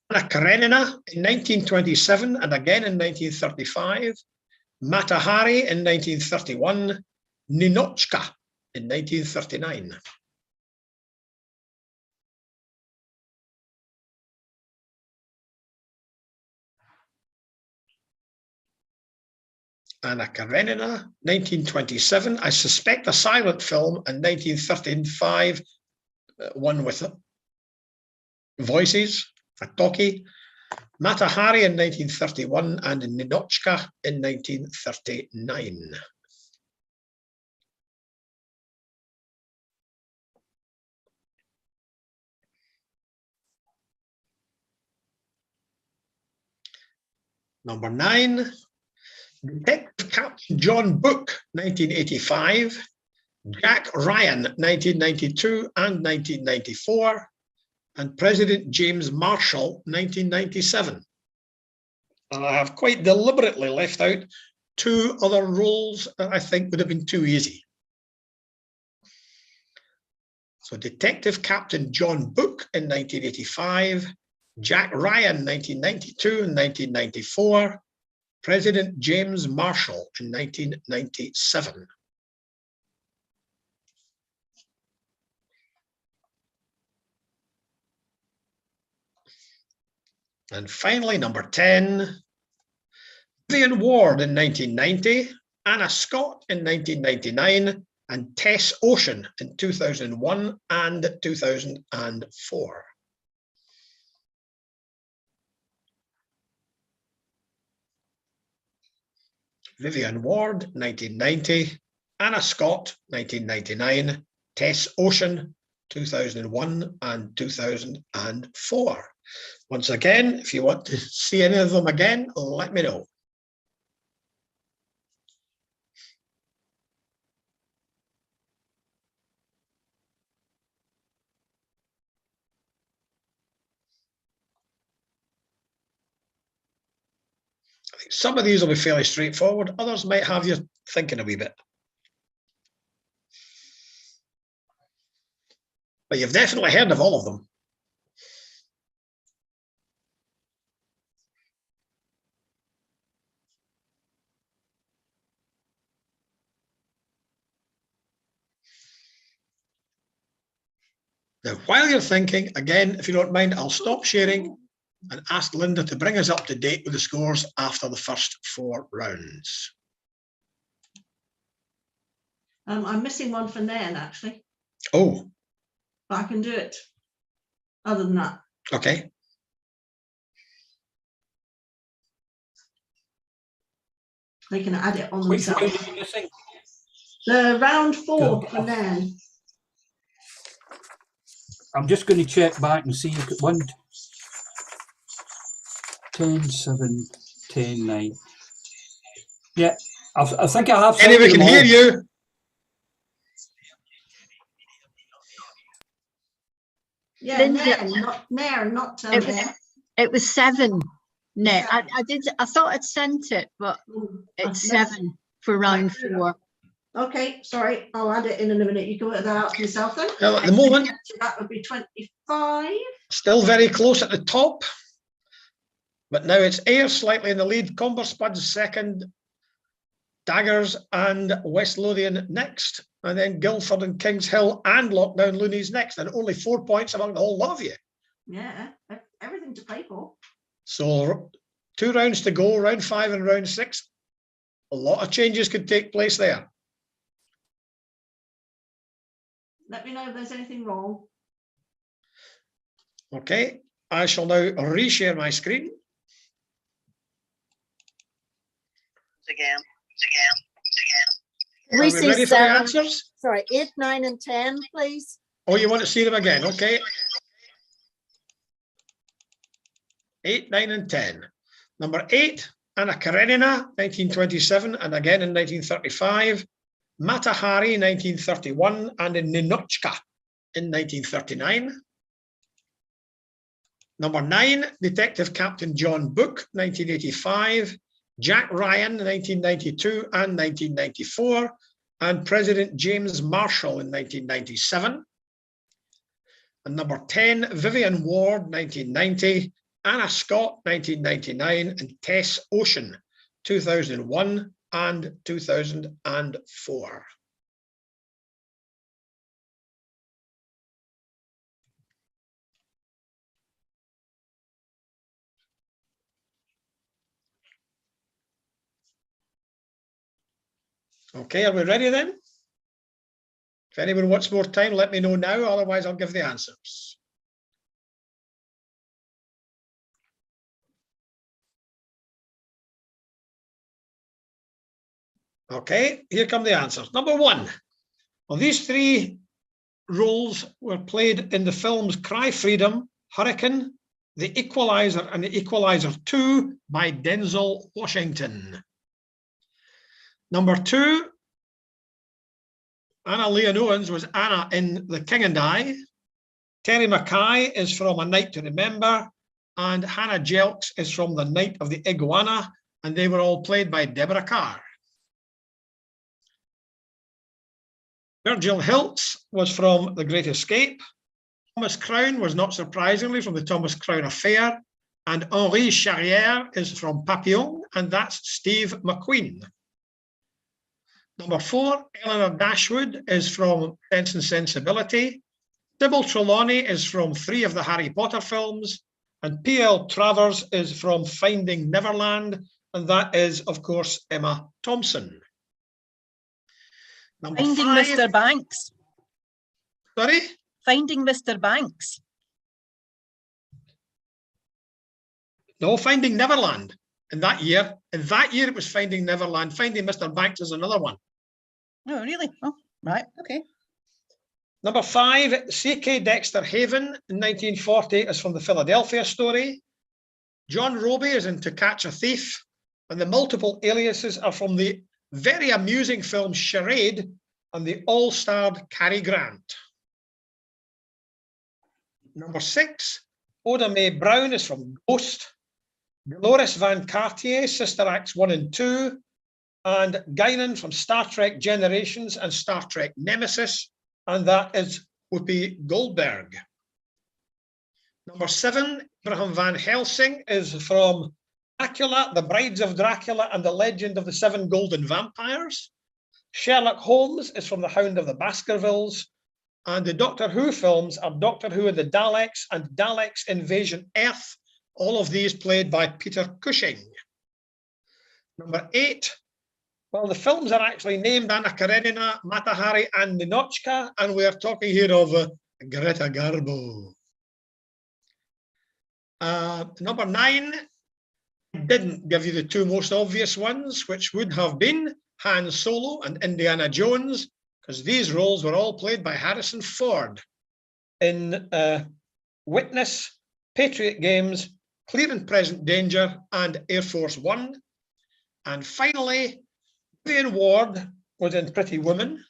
Anna Karenina in 1927 and again in 1935. Mata Hari in 1931. Ninochka in 1939. Anna Karenina, 1927. I suspect a silent film, and 1935, one with voices, a talkie. Mata Hari in 1931 and Ninochka in 1939. Number 9. Detective Captain John Book, 1985. Jack Ryan, 1992 and 1994. And President James Marshall, 1997. And I have quite deliberately left out 2 other roles that I think would have been too easy. So Detective Captain John Book in 1985, Jack Ryan, 1992 and 1994, President James Marshall in 1997. And finally, number 10, Vivian Ward in 1990, Anna Scott in 1999, and Tess Ocean in 2001 and 2004. Vivian Ward, 1990, Anna Scott, 1999, Tess Ocean, 2001 and 2004. Once again, if you want to see any of them again, let me know. I think some of these will be fairly straightforward. Others might have you thinking a wee bit. But you've definitely heard of all of them. Now, while you're thinking, again, if you don't mind, I'll stop sharing and ask Linda to bring us up to date with the scores after the first 4 rounds. I'm missing one for Nairn, actually. Oh. But I can do it other than that. Okay. they can add it on Which round themselves. are you missing? The round 4 Good. for Nan. I'm just going to check back and see. 1, 10, 7, 10, 9. Yeah, I think I have. Kenny, we can hear you. Yeah, Linda, not it was 7. Net. I thought I'd sent it, but it's 7 for round 4. Okay, sorry, I'll add it in a minute. You can work that out for yourself then. Well, at the moment, so that would be 25. Still very close at the top, but now it's Ayr slightly in the lead. Comber Spuds second, Daggers and West Lothian next, and then Guildford and Kings Hill and Lockdown Loonies next, and only 4 points among the whole lot of you. Yeah, everything to play for. So 2 rounds to go, round 5 and round 6. A lot of changes could take place there. Let me know if there's anything wrong. Okay, I shall now reshare my screen. Are we ready for the answers? Sorry, 8, 9 and 10, please. Oh, you want to see them again? Okay. 8, 9 and 10. Number 8, Anna Karenina, 1927, and again in 1935. Mata Hari, 1931, and in Ninochka in 1939. Number 9, Detective Captain John Book, 1985. Jack Ryan, 1992 and 1994. And President James Marshall in 1997. And number 10, Vivian Ward, 1990. Anna Scott, 1999, and Tess Ocean, 2001 and 2004. Okay, are we ready then? If anyone wants more time, let me know now, otherwise I'll give the answers. Okay, here come the answers. Number 1. Well, these 3 roles were played in the films Cry Freedom, Hurricane, The Equalizer, and The Equalizer 2 by Denzel Washington. Number 2, Anna Leon Owens was Anna in The King and I. Terry Mackay is from A Night to Remember, and Hannah Jelks is from The Night of the Iguana, and they were all played by Deborah Carr. Virgil Hiltz was from The Great Escape. Thomas Crown was not surprisingly from The Thomas Crown Affair, and Henri Charrière is from Papillon, and that's Steve McQueen. Number 4, Eleanor Dashwood is from Sense and Sensibility. Sybil Trelawney is from 3 of the Harry Potter films, and P.L. Travers is from Finding Neverland, and that is, of course, Emma Thompson. Number Finding 5, Mr. Banks. Sorry? Finding Mr. Banks. No, Finding Neverland. In that year it was Finding Neverland. Finding Mr. Banks is another one. Oh, really? Oh, right. Okay. Number 5, C.K. Dexter Haven in 1940 is from the Philadelphia Story. John Roby is in To Catch a Thief, and the multiple aliases are from the very amusing film Charade and the all-starred Cary Grant. Number 6, Oda Mae Brown is from Ghost. Dolores Van Cartier, Sister Acts 1 and 2, and Guinan from Star Trek Generations and Star Trek Nemesis, and that is Whoopi Goldberg. Number 7, Abraham Van Helsing is from Dracula, The Brides of Dracula, and the Legend of the Seven Golden Vampires. Sherlock Holmes is from The Hound of the Baskervilles, and the Doctor Who films are Doctor Who and the Daleks and Daleks Invasion Earth, all of these played by Peter Cushing. Number 8, well, the films are actually named Anna Karenina, Mata Hari, and Ninochka, and we are talking here of Greta Garbo. Number 9, didn't give you the two most obvious ones, which would have been Han Solo and Indiana Jones, because these roles were all played by Harrison Ford in Witness, Patriot Games, Clear and Present Danger, and Air Force One. And finally, Vivian Ward was in Pretty Woman,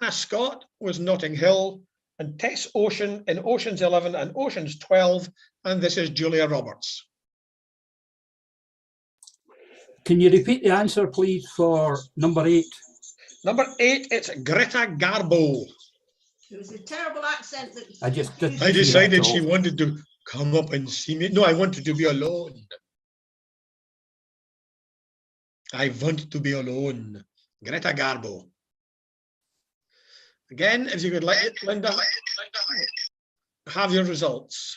Anna Scott was Notting Hill, and Tess Ocean in Ocean's 11 and Ocean's 12, and this is Julia Roberts. Can you repeat the answer, please, for number 8? Number 8, it's Greta Garbo. It was a terrible accent. That I decided she wanted to come up and see me. No, I wanted to be alone. I want to be alone. Greta Garbo. Again, if you could let it, Linda, have your results.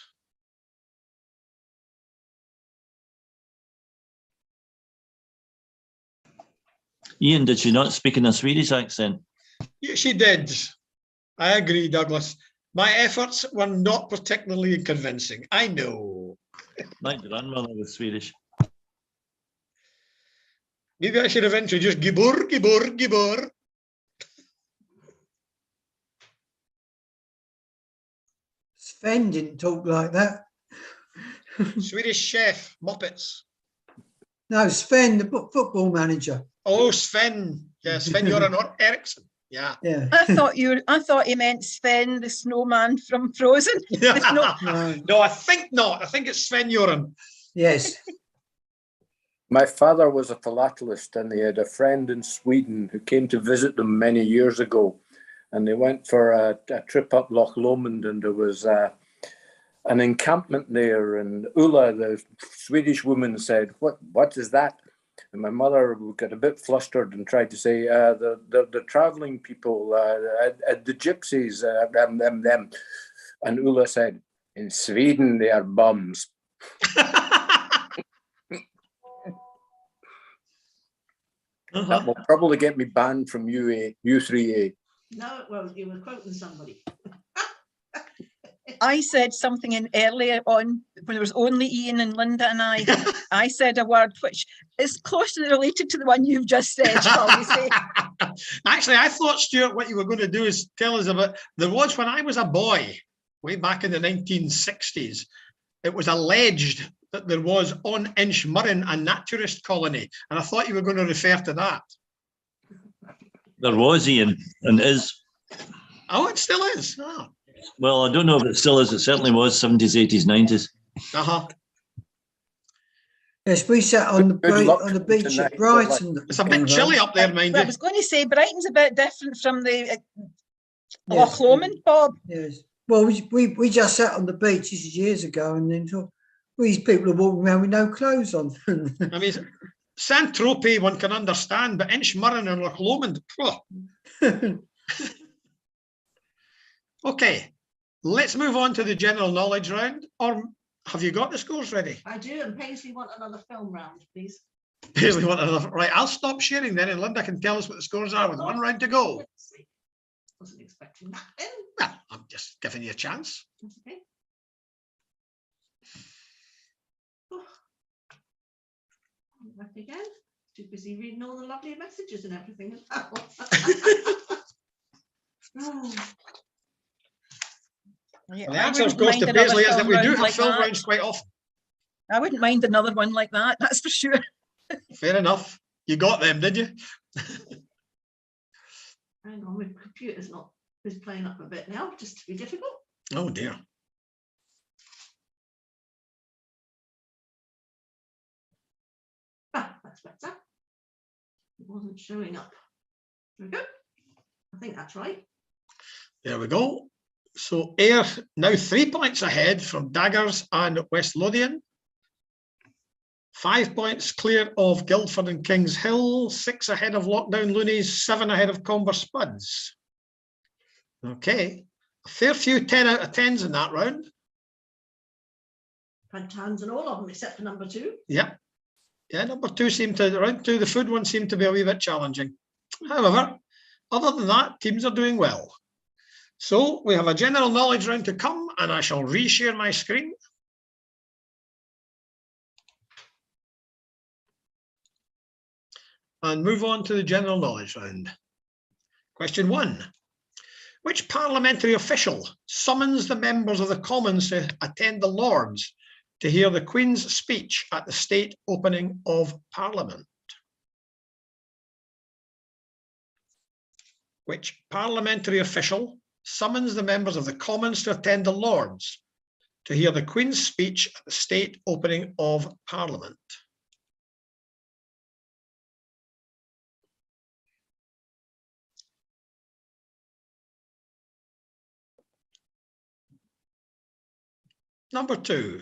Ian, did she not speak in a Swedish accent? Yeah, she did. I agree, Douglas. My efforts were not particularly convincing. I know. My grandmother was Swedish. Maybe I should have introduced Gibor, Gibor, Gibor. Sven didn't talk like that. Swedish chef, Muppets. No, Sven, the football manager. Oh, Sven. Yeah, Sven-Göran Eriksson. Yeah. Yeah. I thought he meant Sven, the snowman from Frozen. No, I think not. I think it's Sven-Göran. Yes. My father was a philatelist, and they had a friend in Sweden who came to visit them many years ago. And they went for a trip up Loch Lomond, and there was an encampment there. And Ulla, the Swedish woman, said, "What is that?" And my mother got a bit flustered and tried to say, the traveling people, the gypsies, them. And Ulla said, "In Sweden, they are bums." That will probably get me banned from U3A. No, well, you were quoting somebody. I said something in earlier on when there was only Ian and Linda and I. I said a word which is closely related to the one you've just said, shall we say. Actually, I thought, Stuart, what you were going to do is tell us about, there was when I was a boy, way back in the 1960s, it was alleged that there was on Inchmurrin a naturist colony, and I thought you were going to refer to that. There was, Ian, and is. Oh, it still is. Oh. Well, I don't know if it still is. It certainly was 70s, 80s, 90s. Uh-huh. Yes, we sat on the beach at Brighton. It's a bit chilly up there, mind you. I was going to say Brighton's a bit different from the Loch Lomond, Bob. Yes. Well, we just sat on the beach, this is years ago, and then thought, well, these people are walking around with no clothes on. I mean, Saint-Tropez one can understand, but Inchmurrin and Loch Lomond. Okay, let's move on to the general knowledge round. Or have you got the scores ready? I do, and Paisley want another film round, please. Paisley want another. Right, I'll stop sharing then, and Linda can tell us what the scores are with one round to go. Wasn't expecting that then. Well, I'm just giving you a chance. That's okay. Back again. Too busy reading all the lovely messages and everything as well. Oh. Yeah, Well, the answer, of course, to Paisley is that we do have film rounds quite often. I wouldn't mind another one like that, that's for sure. Fair enough. You got them, did you? Hang on, my computer's not is playing up a bit now, just to be difficult. Oh dear. Ah, that's better. It wasn't showing up. There we go. I think that's right. There we go. So Ayr now 3 points ahead from Daggers and West Lothian. 5 points clear of Guildford and Kings Hill, 6 ahead of Lockdown Loonies, 7 ahead of Comber Spuds. Okay, a fair few 10 out of 10s in that round. Had tons and all of them except for number 2. Yep. Yeah, number 2 seemed to, round 2, the food one seemed to be a wee bit challenging. However, other than that, teams are doing well. So we have a general knowledge round to come, and I shall reshare my screen. and move on to the general knowledge round. Question 1. Which parliamentary official summons the members of the Commons to attend the Lords to hear the Queen's speech at the state opening of Parliament? Which parliamentary official summons the members of the Commons to attend the Lords to hear the Queen's speech at the state opening of Parliament? Number 2.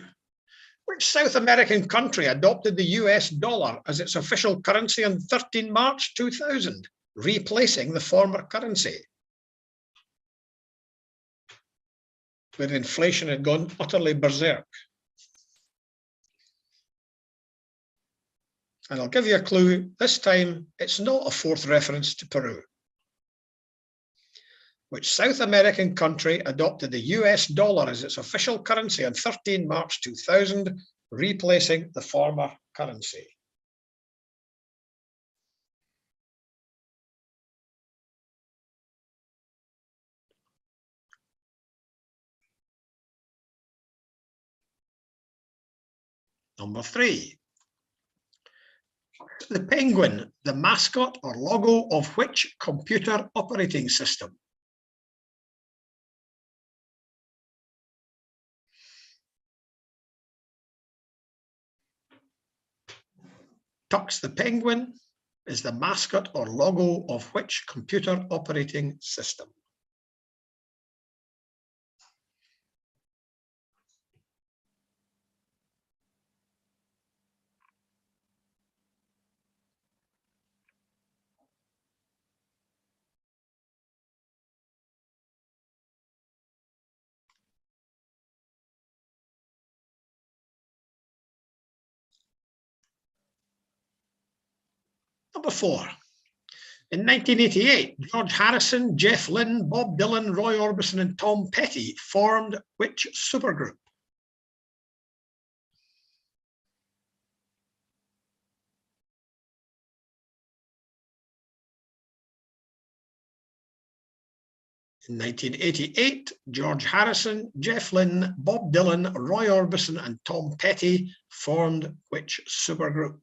Which South American country adopted the US dollar as its official currency on 13 March 2000, replacing the former currency? Where inflation had gone utterly berserk. And I'll give you a clue. This time, it's not a fourth reference to Peru. Which South American country adopted the US dollar as its official currency on 13 March 2000, replacing the former currency? Number 3. The penguin, the mascot or logo of which computer operating system? Tux the penguin is the mascot or logo of which computer operating system? Number 4. In 1988, George Harrison, Jeff Lynne, Bob Dylan, Roy Orbison and Tom Petty formed which supergroup? In 1988, George Harrison, Jeff Lynne, Bob Dylan, Roy Orbison and Tom Petty formed which supergroup?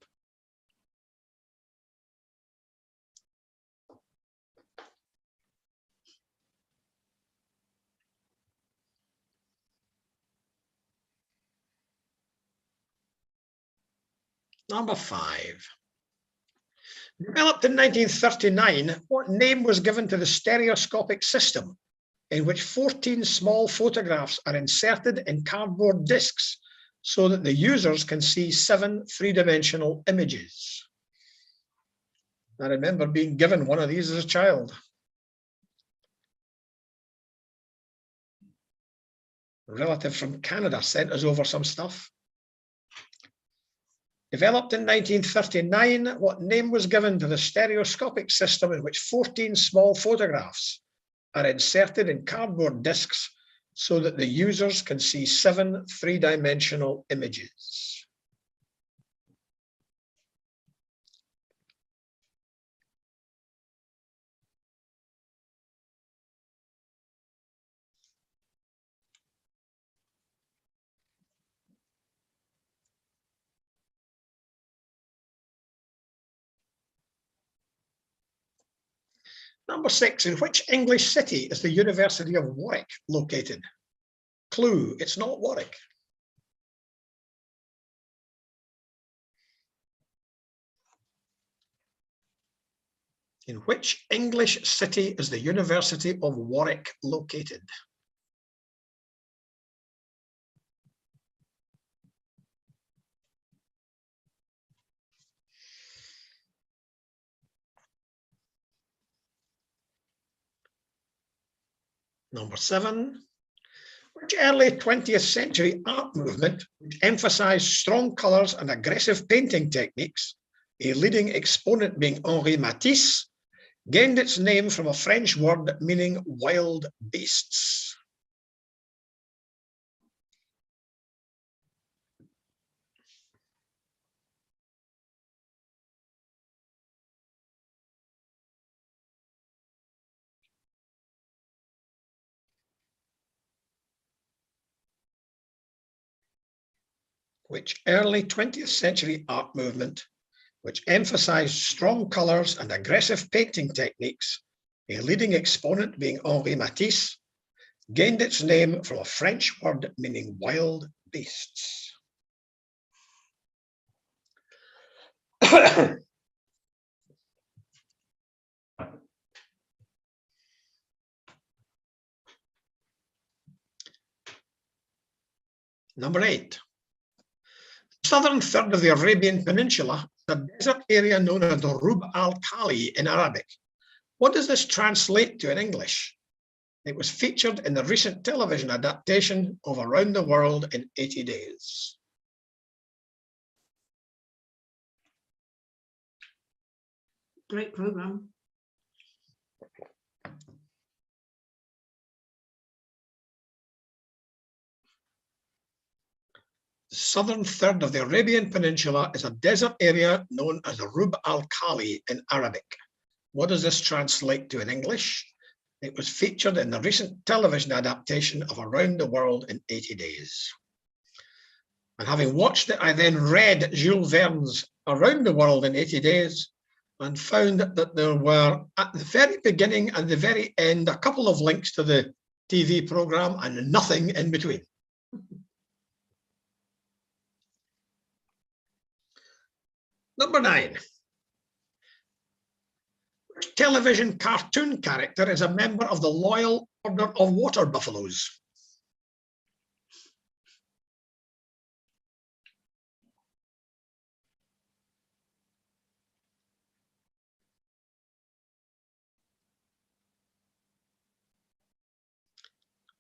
Number 5. Developed in 1939, what name was given to the stereoscopic system in which 14 small photographs are inserted in cardboard discs so that the users can see 7 three-dimensional images? I remember being given one of these as a child. A relative from Canada sent us over some stuff. Developed in 1939, what name was given to the stereoscopic system in which 14 small photographs are inserted in cardboard discs so that the users can see 7 three-dimensional images? Number 6, in which English city is the University of Warwick located? Clue, it's not Warwick. In which English city is the University of Warwick located? Number 7, which early 20th century art movement, which emphasized strong colors and aggressive painting techniques, a leading exponent being Henri Matisse, gained its name from a French word meaning wild beasts? Which early 20th century art movement, which emphasized strong colors and aggressive painting techniques, a leading exponent being Henri Matisse, gained its name from a French word meaning wild beasts? Number 8. The southern third of the Arabian Peninsula is a desert area known as the Rub al-Khali in Arabic. What does this translate to in English? It was featured in the recent television adaptation of Around the World in 80 Days. Great program. The southern third of the Arabian Peninsula is a desert area known as the Rub al-Khali in Arabic. What does this translate to in English? It was featured in the recent television adaptation of Around the World in 80 Days. And having watched it, I then read Jules Verne's Around the World in 80 Days and found that there were, at the very beginning and the very end, a couple of links to the TV program and nothing in between. Number 9. Which television cartoon character is a member of the Loyal Order of Water Buffaloes?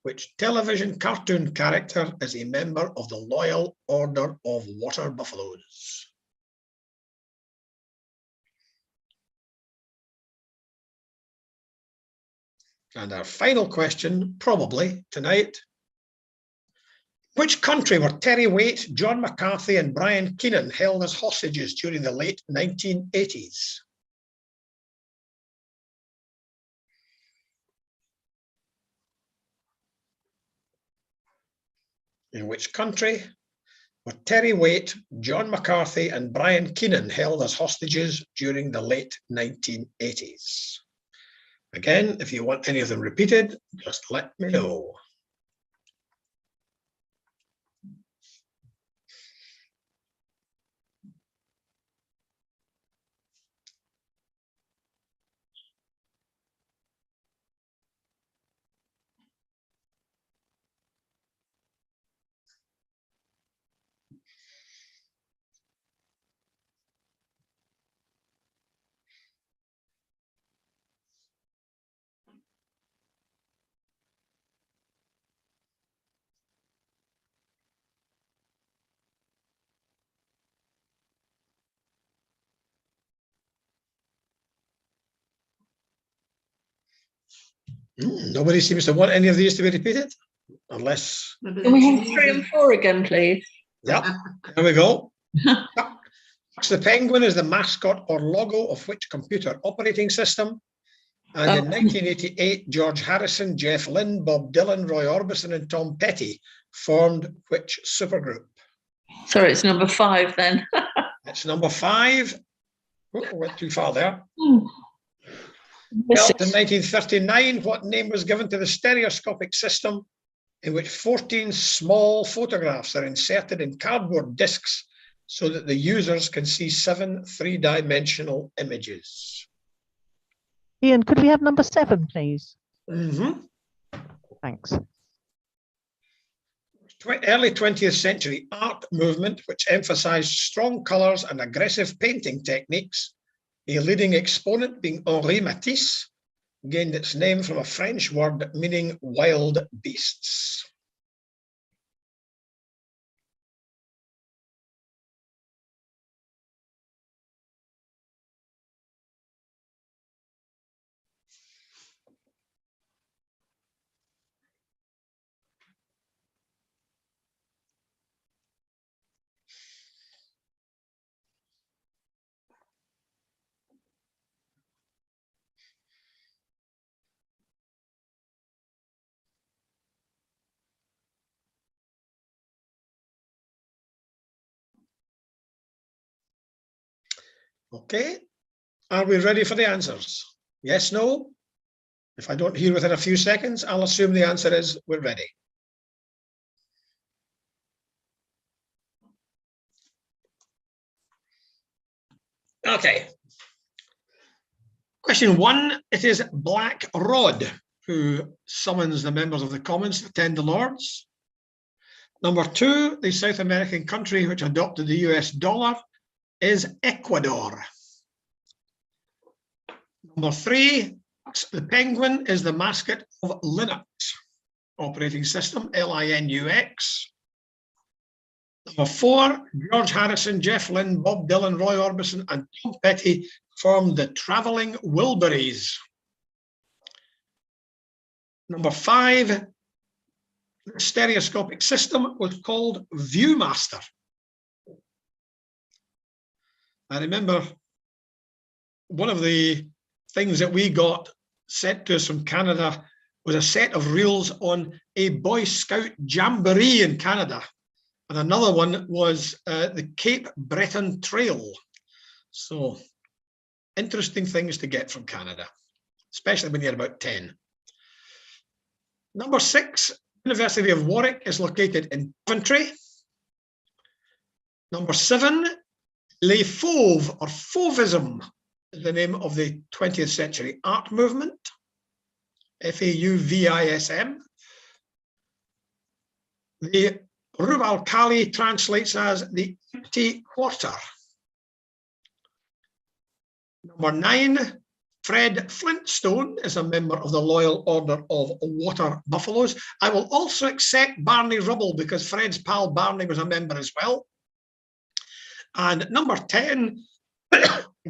Which television cartoon character is a member of the Loyal Order of Water Buffaloes? And our final question, probably tonight. Which country were Terry Waite, John McCarthy, and Brian Keenan held as hostages during the late 1980s? In which country were Terry Waite, John McCarthy, and Brian Keenan held as hostages during the late 1980s? Again, if you want any of them repeated, just let me know. Nobody seems to want any of these to be repeated, unless... Can we have 3 and 4 again, please? Yep, there we go. The penguin is the mascot or logo of which computer operating system? And in 1988, George Harrison, Jeff Lynne, Bob Dylan, Roy Orbison, and Tom Petty formed which supergroup? Sorry, it's number 5 then. It's number 5. Oh, went too far there. Well, in 1939, what name was given to the stereoscopic system in which 14 small photographs are inserted in cardboard discs so that the users can see 7 three-dimensional images? Ian, could we have number 7, please? Thanks. Early 20th century art movement, which emphasized strong colors and aggressive painting techniques, a leading exponent being Henri Matisse, gained its name from a French word meaning wild beasts. Okay. Are we ready for the answers? Yes, no? If I don't hear within a few seconds, I'll assume the answer is we're ready. Okay. Question 1, it is Black Rod who summons the members of the Commons to attend the Lords. Number 2, the South American country which adopted the US dollar is Ecuador. Number 3, the penguin is the mascot of Linux operating system, Linux. Number 4, George Harrison, Jeff Lynne, Bob Dylan, Roy Orbison, and Tom Petty formed the Travelling Wilburys. Number 5, the stereoscopic system was called Viewmaster. I remember one of the things that we got sent to us from Canada was a set of rules on a Boy Scout jamboree in Canada. And another one was the Cape Breton Trail. So interesting things to get from Canada, especially when you're about 10. Number 6, University of Warwick is located in Coventry. Number 7, Les Fauves or Fauvism is the name of the 20th century art movement. Fauvism. The Rubalcali translates as the empty quarter. Number 9, Fred Flintstone is a member of the Loyal Order of Water Buffaloes. I will also accept Barney Rubble because Fred's pal Barney was a member as well. And number 10,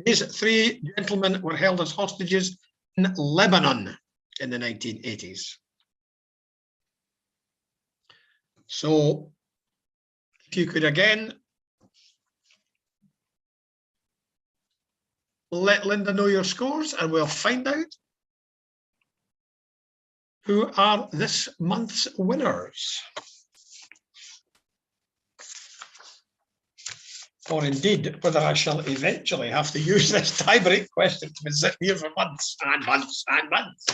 these 3 gentlemen were held as hostages in Lebanon in the 1980s. So if you could again let Linda know your scores and we'll find out who are this month's winners. Or indeed, whether I shall eventually have to use this tie-break question to be sitting here for months and months and months.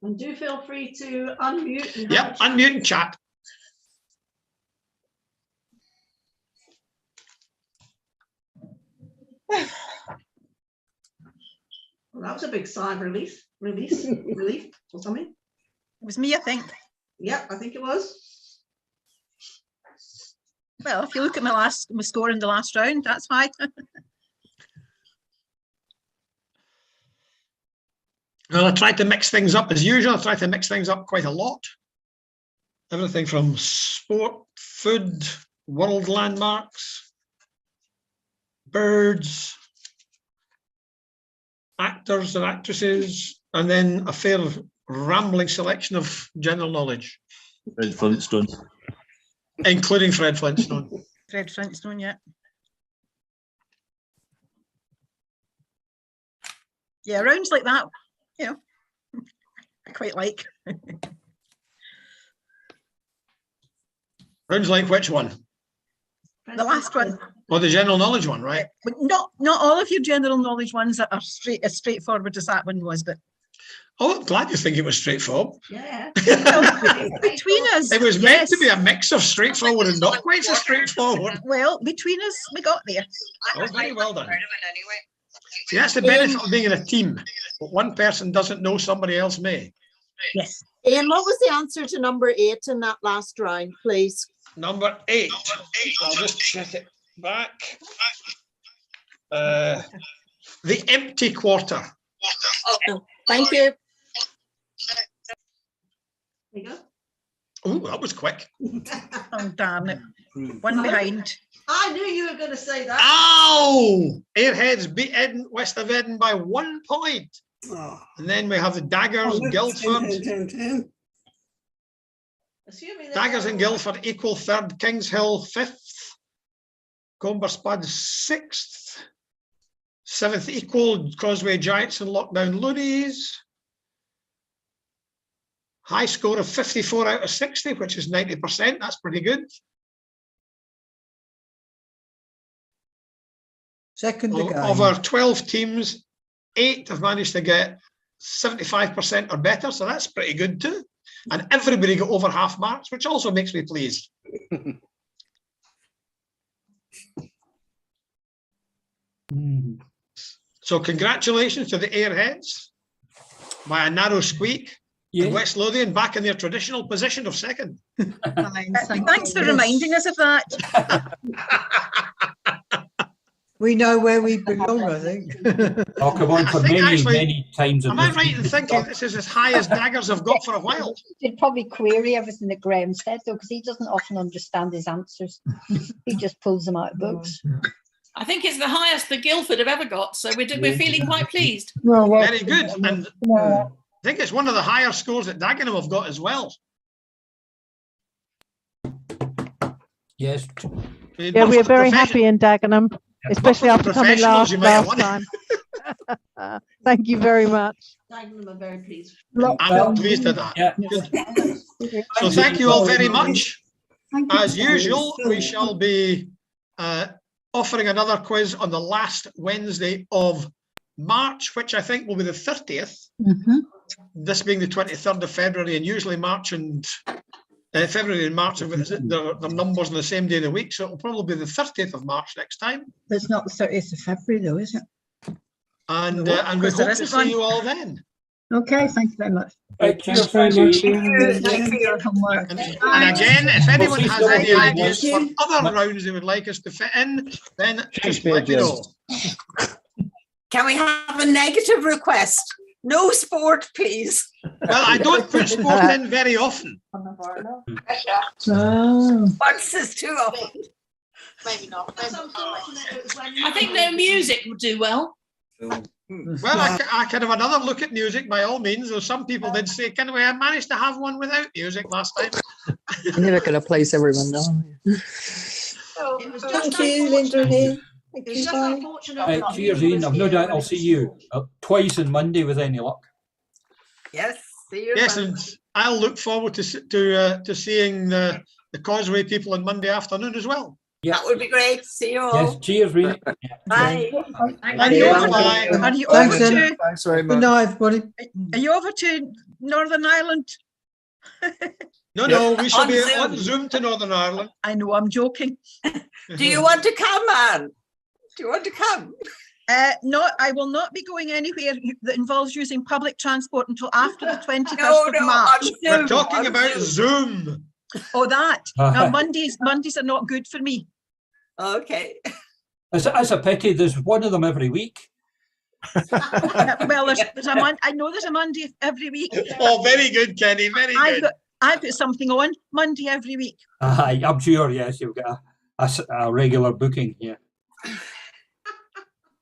And do feel free to unmute. And yep, unmute and chat. Well, that was a big sigh of relief or something. It was me, I think. Yep, I think it was. Well, if you look at my score in the last round, that's why. Well, I tried to mix things up as usual. I tried to mix things up quite a lot. Everything from sport, food, world landmarks, birds, actors and actresses, and then a fair rambling selection of general knowledge. Fred Flintstone. Including Fred Flintstone. Fred Flintstone, yeah. Yeah, rounds like that, you know, I quite like. Rounds like which one? The last one. Oh, the general knowledge one, right? But not all of your general knowledge ones that are as straightforward as that one was, but oh, I'm glad you think it was straightforward. Yeah. Between us, it was meant to be a mix of straightforward and not quite so straightforward. Well, between us, we got there. Oh, very well done. See, that's the benefit of being in a team. But one person doesn't know, somebody else may. Yes. Ian, what was the answer to number 8 in that last round, please? Number 8. I'll just check it back. The empty quarter. Oh, thank you. There you go. Oh, that was quick. Oh, damn it. One behind. I knew you were going to say that. Ow! Airheads beat West of Eden by 1 point. Oh. And then we have the Daggers, Guildford. 10. Daggers and Guildford equal 3rd, Kings Hill 5th, Comber Spuds 6th, 7th equal, Causeway Giants and Lockdown Loonies. High score of 54 out of 60, which is 90%. That's pretty good. Second again. Of our 12 teams, 8 have managed to get 75% or better, so that's pretty good too. And everybody got over half marks, which also makes me pleased. So congratulations to the Airheads by a narrow squeak. Yeah. And West Lothian back in their traditional position of second. Thanks for reminding us of that. We know where we belong, I think. Oh, come on, for many times. Am I right in thinking this is as high as Daggers have got for a while? You'd probably query everything that Graham said, though, because he doesn't often understand his answers. He just pulls them out of books. I think it's the highest that Guildford have ever got, so we're feeling quite pleased. Very good. And I think it's one of the higher scores that Dagenham have got as well. Yes. Yeah, we are very happy in Dagenham, especially after coming last time. Thank you very much. Dagenham are very pleased. I'm pleased with that. Yeah. So thank you all very much. As usual, we shall be offering another quiz on the last Wednesday of March, which I think will be the 30th. This being the 23rd of February, and usually March and February and March, the numbers on the same day of the week, so it'll probably be the 30th of March next time. It's not the 30th of February, though, is it? And we hope to see you all then. Okay, thank you very much. Right, cheers, Thank you. Frankie. Thank you for your homework. And again, if anyone has any ideas for other rounds they would like us to fit in, then just let me know. Can we have a negative request? No sport, please. Well, I don't put sport in very often. Once is too often. Maybe not. I think no music would do well. Well, I can have another look at music by all means. Though some people did say, "Can we manage to have one without music last time?" You're never going to place everyone down. Thank you, Linda. It's just unfortunate. Right, cheers, Ian. I've no doubt I'll see you twice on Monday with any luck. Yes, see you. Yes, and I'll look forward to seeing the Causeway people on Monday afternoon as well. Yeah. That would be great. See you all. Yes, cheers, Ian. Bye. Are you over to? Thanks very much. Good night, everybody. Are you over to Northern Ireland? No, we shall be on Zoom to Northern Ireland. I know, I'm joking. Do you want to come, Anne? Do you want to come? No, I will not be going anywhere that involves using public transport until after the 21st of March. We're talking about Zoom. Oh, that. Now, Mondays are not good for me. Okay. It's a pity. There's one of them every week. Well, I know there's a Monday every week. Oh, very good, Kenny. Very good. I've got something on Monday every week. I'm sure, yes, you'll get a regular booking, yeah.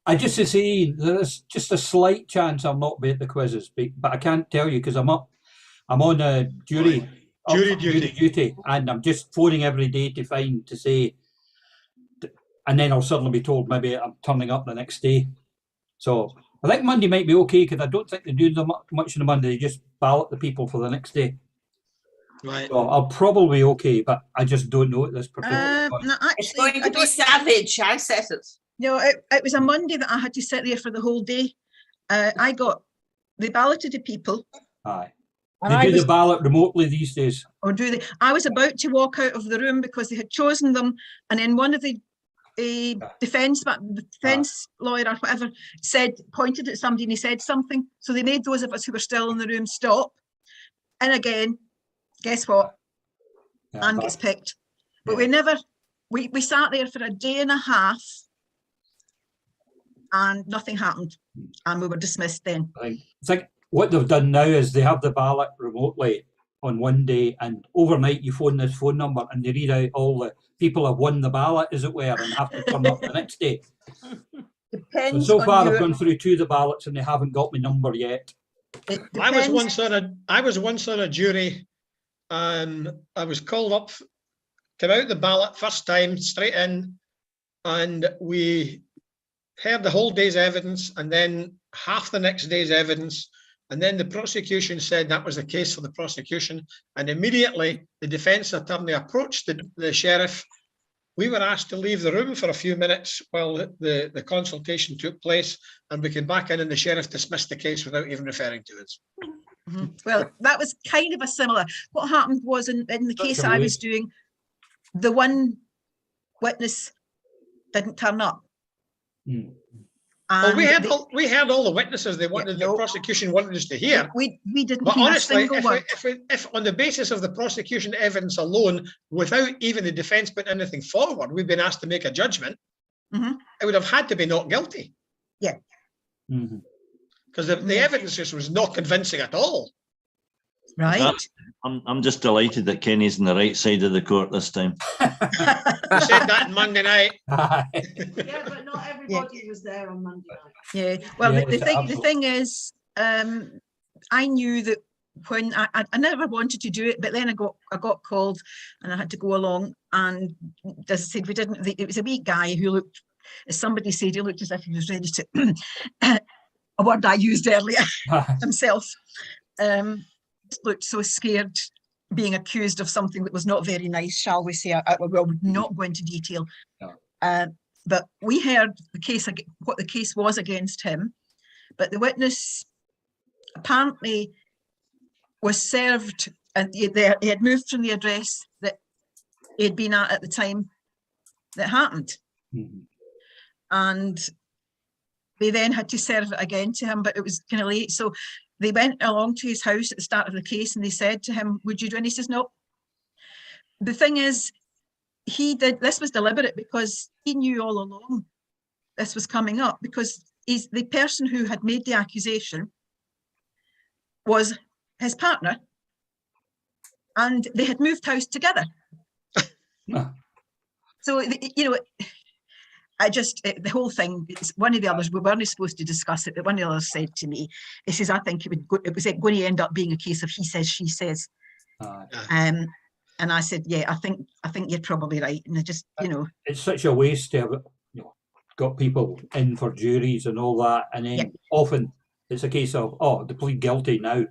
I just to say, there's just a slight chance I'll not be at the quizzes, but I can't tell you because I'm on a jury duty, and I'm just phoning every day to say, and then I'll suddenly be told maybe I'm turning up the next day. So I think Monday might be okay because I don't think they do much on the Monday. They just ballot the people for the next day. Right. So I'll probably be okay, but I just don't know at this particular point. No, actually, It's going to be savage. I said it. No, it was a Monday that I had to sit there for the whole day. They balloted the people. Aye. They do the ballot remotely these days. Or do they? I was about to walk out of the room because they had chosen them, and then one of the defence lawyer or whatever pointed at somebody and he said something. So they made those of us who were still in the room stop. And again, guess what? Yeah, Anne gets picked. But we sat there for a day and a half and nothing happened. And we were dismissed then. I think what they've done now is they have the ballot remotely on one day, and overnight you phone this phone number and they read out all the people have won the ballot, as it were, and have to turn up the next day. Depends. So far I've gone through 2 of the ballots and they haven't got my number yet. I was once on a jury, and I was called up, came out the ballot first time, straight in, and we heard the whole day's evidence and then half the next day's evidence, and then the prosecution said that was the case for the prosecution, and immediately the defence attorney approached the sheriff we were asked to leave the room for a few minutes while the consultation took place, and we came back in and the sheriff dismissed the case without even referring to us. Well, that was kind of a similar. What happened was in the case I was doing, the one witness didn't turn up. Well, we had all the witnesses they wanted. The prosecution wanted us to hear. We didn't. But hear honestly, a single word. if on the basis of the prosecution evidence alone, without even the defence putting anything forward, we've been asked to make a judgment, it would have had to be not guilty. Yeah. Because the evidence just was not convincing at all. Right. I'm just delighted that Kenny's on the right side of the court this time. We said that on Monday night. Yeah, but not everybody was there on Monday night. Yeah. Well, the thing is, I knew that when I never wanted to do it, but then I got called and I had to go along. And as I said, it was a wee guy who looked, as somebody said, he looked as if he was ready to, a word I used earlier himself. Looked so scared being accused of something that was not very nice, shall we say. I will not go into detail. But we heard the case, what the case was against him, but the witness apparently was served, and he had moved from the address that he had been at the time that happened. And they then had to serve it again to him, but it was kind of late. So they went along to his house at the start of the case and they said to him, would you do it? And he says, no. The thing is, this was deliberate because he knew all along this was coming up, because the person who had made the accusation was his partner and they had moved house together. So, you know, the whole thing, one of the others, we weren't supposed to discuss it, but one of the others said to me, he says, I think it was going to end up being a case of he says, she says. And I said, yeah, I think you're probably right. And I just, you know. It's such a waste to have, got people in for juries and all that. And then often it's a case of, oh, they plead guilty now.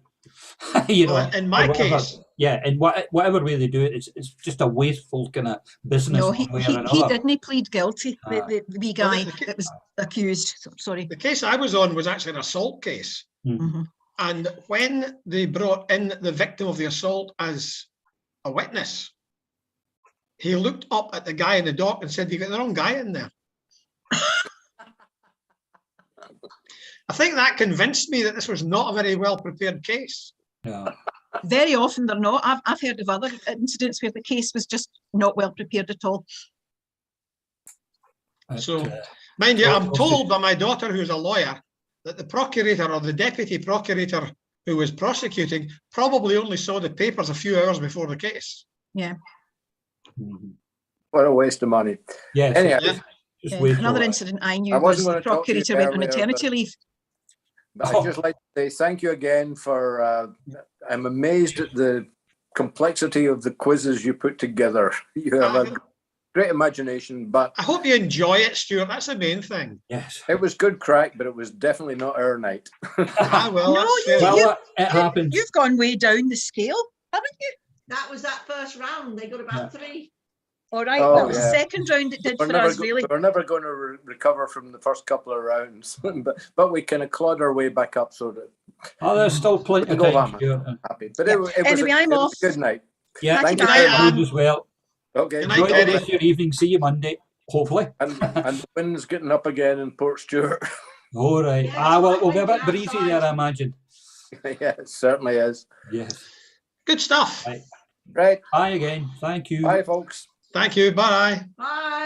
You know, in my case, and whatever way they do it, it's just a wasteful kind of business. No, he didn't plead guilty. The wee guy that was accused. Sorry. The case I was on was actually an assault case, and when they brought in the victim of the assault as a witness, he looked up at the guy in the dock and said, "You got the wrong guy in there." I think that convinced me that this was not a very well prepared case. Yeah. Very often they're not. I've heard of other incidents where the case was just not well prepared at all. So, mind you, I'm told by my daughter, who's a lawyer, that the procurator or the deputy procurator who was prosecuting probably only saw the papers a few hours before the case. Yeah. What a waste of money. Yes. Anyway, another incident I knew was the procurator went on maternity leave. But I'd just like to say thank you again for, I'm amazed at the complexity of the quizzes you put together. You have a great imagination, but... I hope you enjoy it, Stuart. That's the main thing. Yes. It was good crack, but it was definitely not our night. It happens. You've gone way down the scale, haven't you? That was that first round. They got about 3. All right, that was the second round it did for us, really. We're never going to recover from the first couple of rounds, but we kind of clawed our way back up so that... Oh, there's still plenty of time. Happy. But it was a good night. Yeah, thank you as well. Okay. Enjoy the rest of your evening. See you Monday, hopefully. And the wind's getting up again in Port Stewart. All right. Well, it'll be a bit breezy there, I imagine. Yeah, it certainly is. Yes. Good stuff. Right. Bye again. Thank you. Bye, folks. Thank you. Bye. Bye.